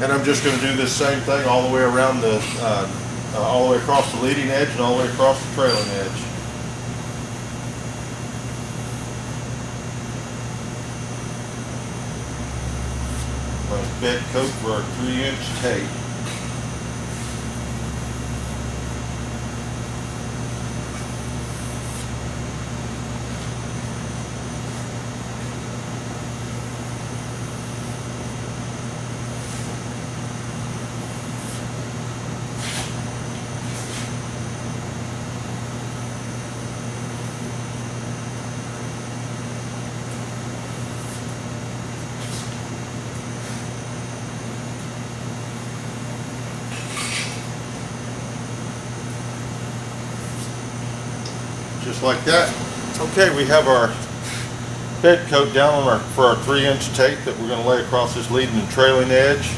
And I'm just going to do this same thing all the way around all the way across the leading edge and all the way across the trailing edge. Nice bed coat for our 3-inch tape. Just like that. Okay, we have our bed coat down for our 3-inch tape that we're going to lay across this leading and trailing edge.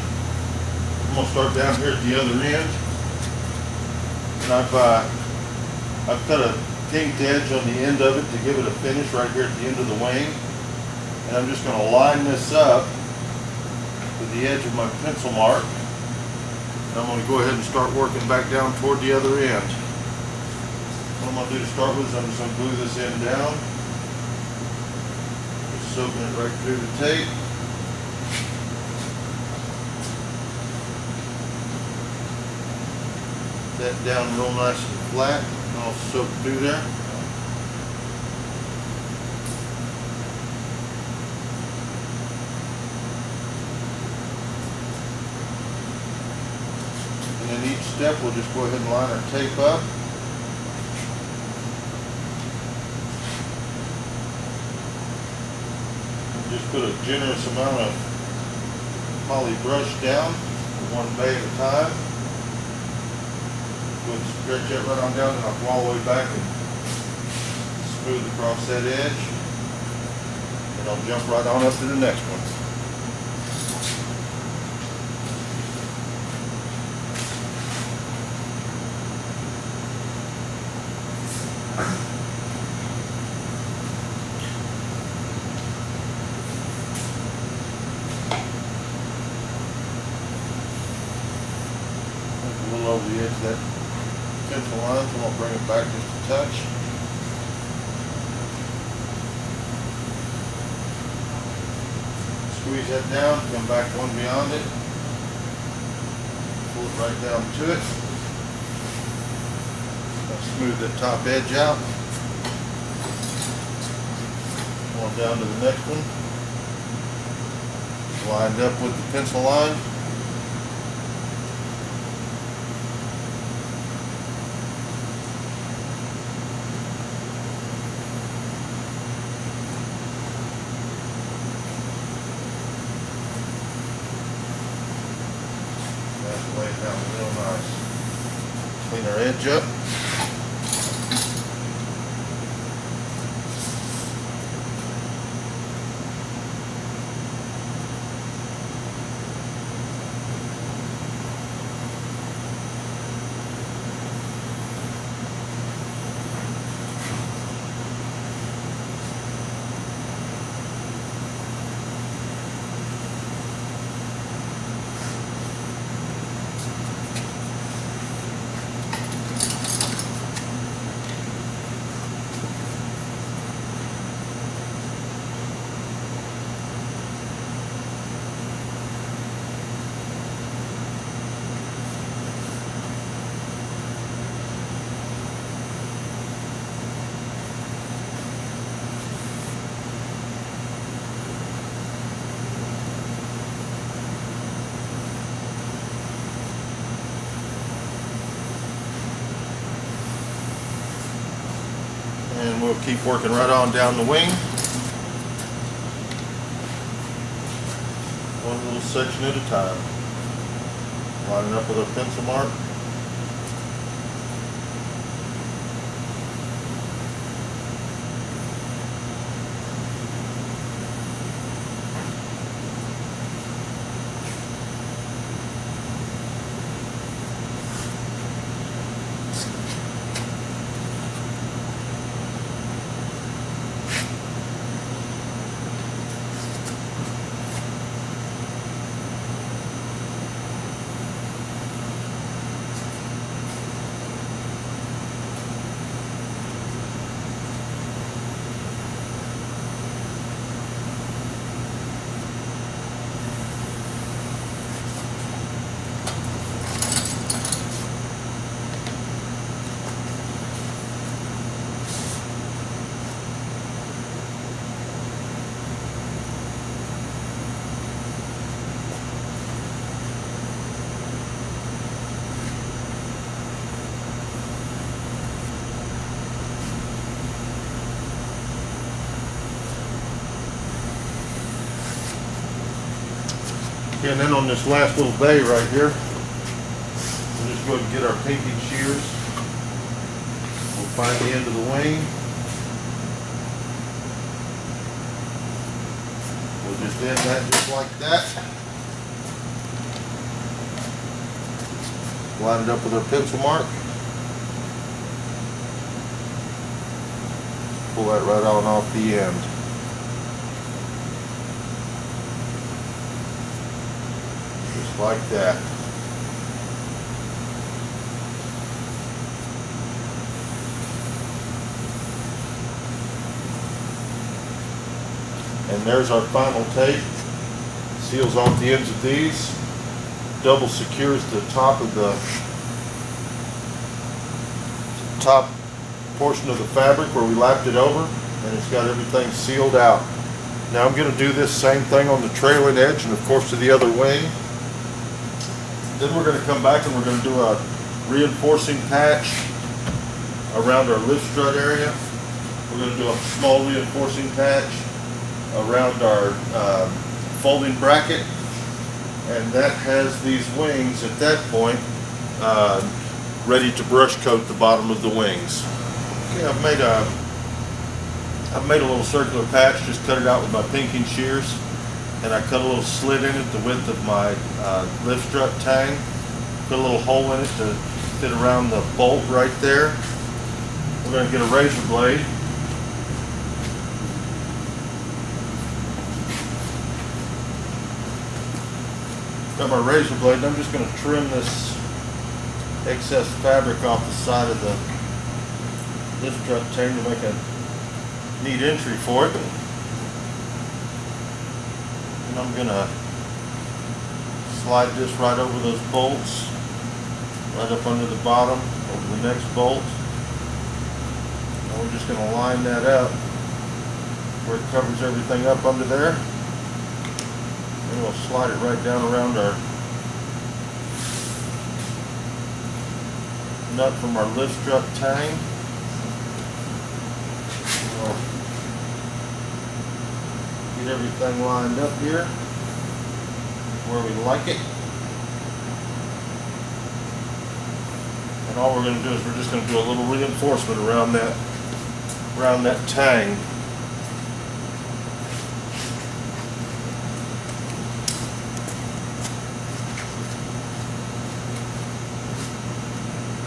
I'm going to start down here at the other end, and I've cut a kinked edge on the end of it to give it a finish right here at the end of the wing. And I'm just going to line this up with the edge of my pencil mark. And I'm going to go ahead and start working back down toward the other end. What I'm going to do to start with is I'm just going to glue this end down. Just soaking it right through the tape. That down real nice and flat, and I'll soak through there. And then each step we'll just go ahead and line our tape up. And just put a generous amount of poly brush down, one bay at a time. We'll stretch that right on down and I'll go all the way back and smooth across that edge. And I'll jump right on up to the next one. A little over the edge of that pencil line, so I'm going to bring it back just a touch. Squeeze that down, come back one beyond it. Pull it right down to it. I'll smooth that top edge out. One down to the next one. Lined up with the pencil line. Lay it down real nice. Clean our edge up. And we'll keep working right on down the wing. One little section at a time. Line it up with our pencil mark. Okay, and then on this last little bay right here, we'll just go ahead and get our painting shears. We'll find the end of the wing. We'll just end that just like that. Line it up with our pencil mark. Pull that right on off the end. Just like that. And there's our final tape. Seals off the ends of these. Double secures the top of the top portion of the fabric where we lapped it over, and it's got everything sealed out. Now I'm going to do this same thing on the trailing edge and of course to the other wing. Then we're going to come back and we're going to do a reinforcing patch around our lift strut area. We're going to do a small reinforcing patch around our folding bracket, and that has these wings at that point ready to brush coat the bottom of the wings. Okay, I've made a little circular patch, just cut it out with my pinking shears, and I cut a little slit in it the width of my lift strut tang. Put a little hole in it to fit around the bolt right there. We're going to get a razor blade. Got my razor blade, and I'm just going to trim this excess fabric off the side of the lift strut tang to make a neat entry for it. And I'm going to slide this right over those bolts, right up under the bottom, over the next bolt. And we're just going to line that up where it covers everything up under there. And we'll slide it right down around our nut from our lift strut tang. We'll get everything lined up here where we like it. And all we're going to do is we're just going to do a little reinforcement around that tang.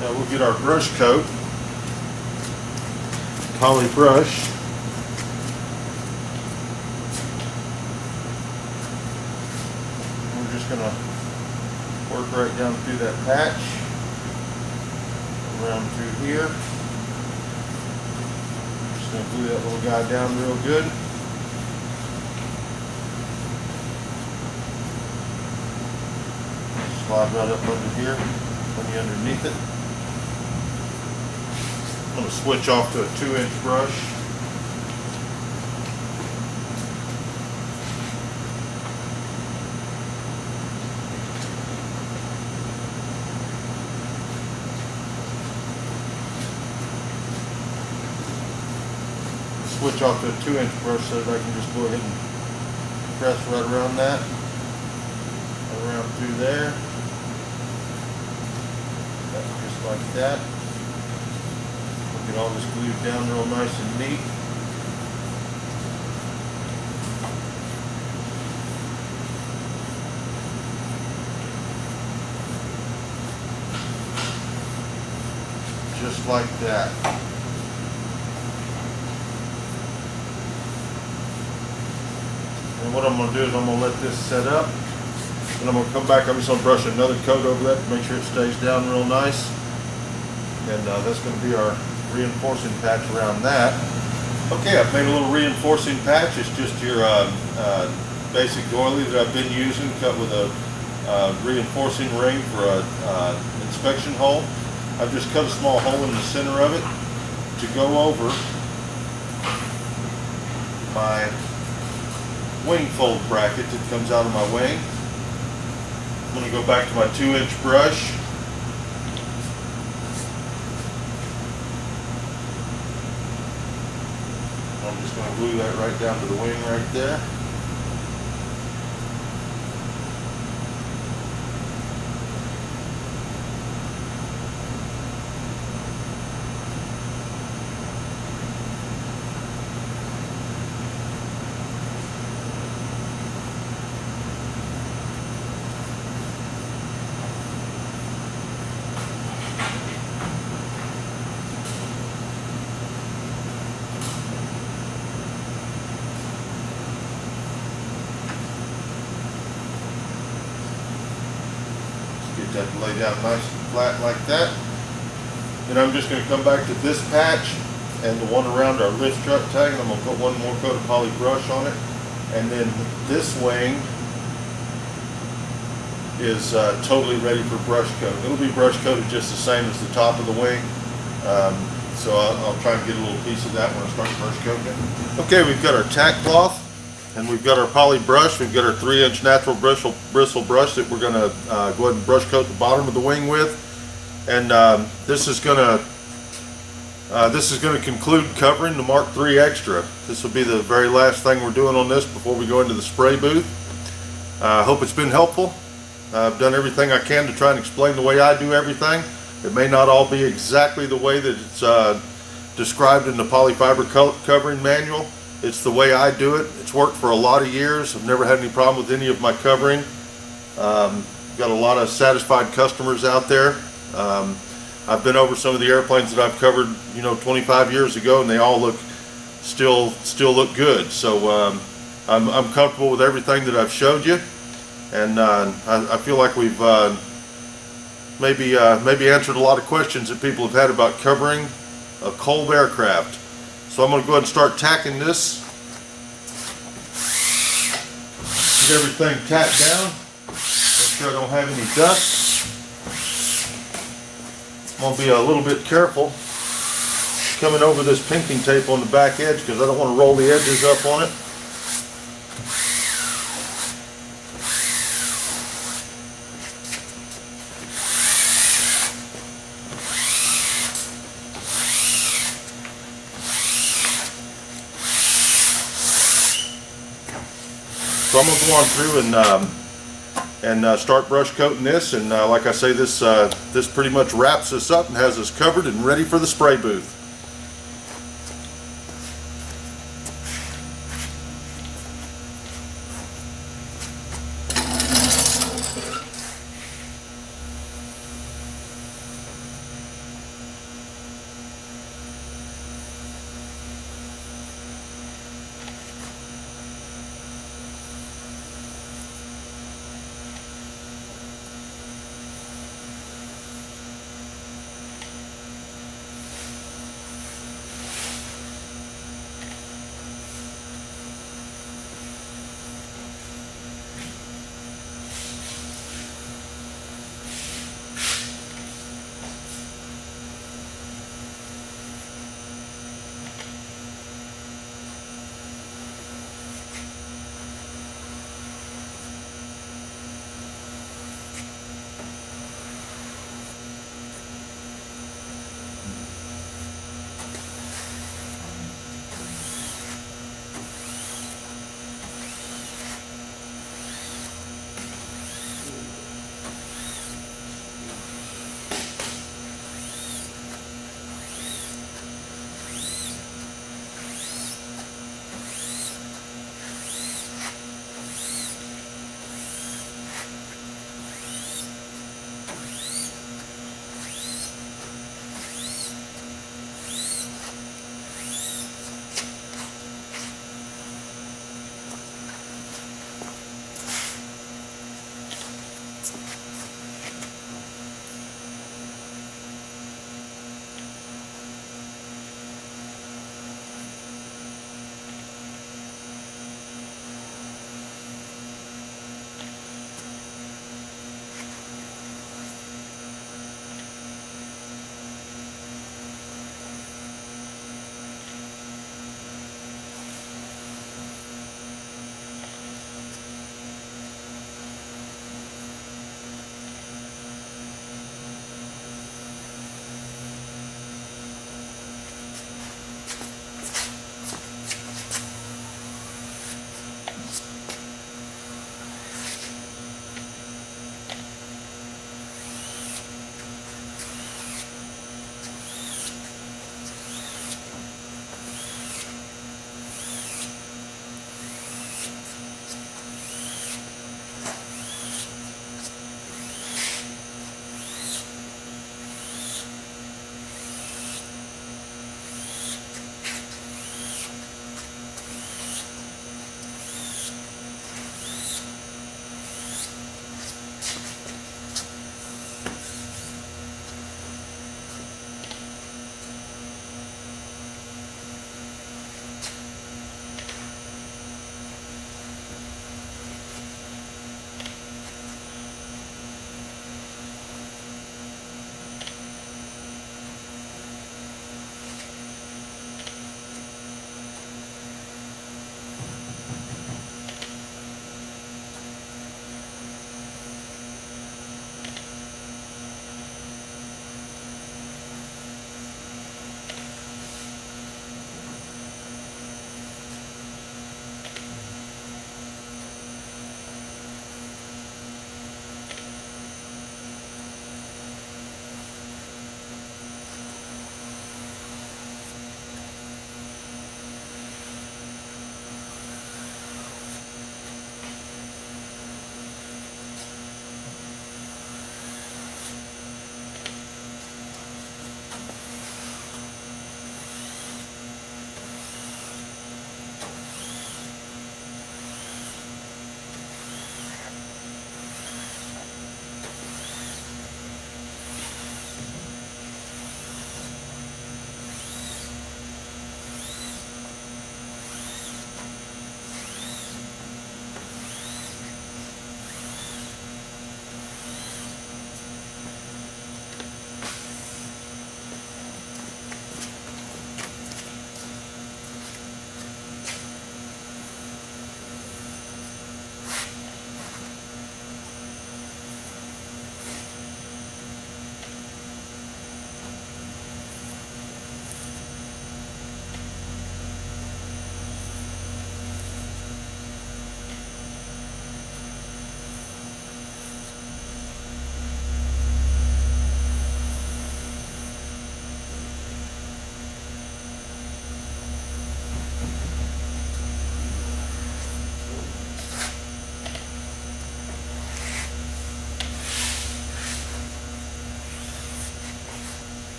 Now we'll get our brush coat, poly brush. We're just going to work right down through that patch, around through here. Just going to glue that little guy down real good. Slide right up under here, plenty underneath it. I'm going to switch off to a 2-inch brush. Switch off to a 2-inch brush so that I can just go ahead and press right around that, around through there, just like that. Get all this glued down real nice and neat. Just like that. And what I'm going to do is I'm going to let this set up, and I'm going to come back. I'm just going to brush another coat over that to make sure it stays down real nice. And that's going to be our reinforcing patch around that. Okay, I've made a little reinforcing patch. It's just your basic doily that I've been using, cut with a reinforcing ring for a inspection hole. I've just cut a small hole in the center of it to go over my wing fold bracket that comes out of my wing. I'm going to go back to my 2-inch brush. I'm just going to glue that right down to the wing right there. that to lay down nice and flat like that. Then I'm just going to come back to this patch and the one around our lift strut tag, and I'm going to put one more coat of poly brush on it. And then this wing is totally ready for brush coat. It'll be brush coated just the same as the top of the wing. So I'll try and get a little piece of that when I start brush coating it. Okay, we've got our tack cloth and we've got our poly brush. We've got our 3-inch natural bristle brush that we're going to go ahead and brush coat the bottom of the wing with. And this is going to conclude covering the Mark III Extra. This will be the very last thing we're doing on this before we go into the spray booth. I hope it's been helpful. I've done everything I can to try and explain the way I do everything. It may not all be exactly the way that it's described in the polyfiber covering manual. It's the way I do it. It's worked for a lot of years. I've never had any problem with any of my covering. Got a lot of satisfied customers out there. I've been over some of the airplanes that I've covered, 25 years ago, and they all look still look good. So I'm comfortable with everything that I've showed you, and I feel like we've maybe answered a lot of questions that people have had about covering a Kolb aircraft. So I'm going to go ahead and start tacking this. Get everything tacked down. Make sure I don't have any dust. I'm going to be a little bit careful coming over this pinking tape on the back edge because I don't want to roll the edges up on it. So I'm going to go on through and start brush coating this, and like I say, this pretty much wraps us up and has us covered and ready for the spray booth.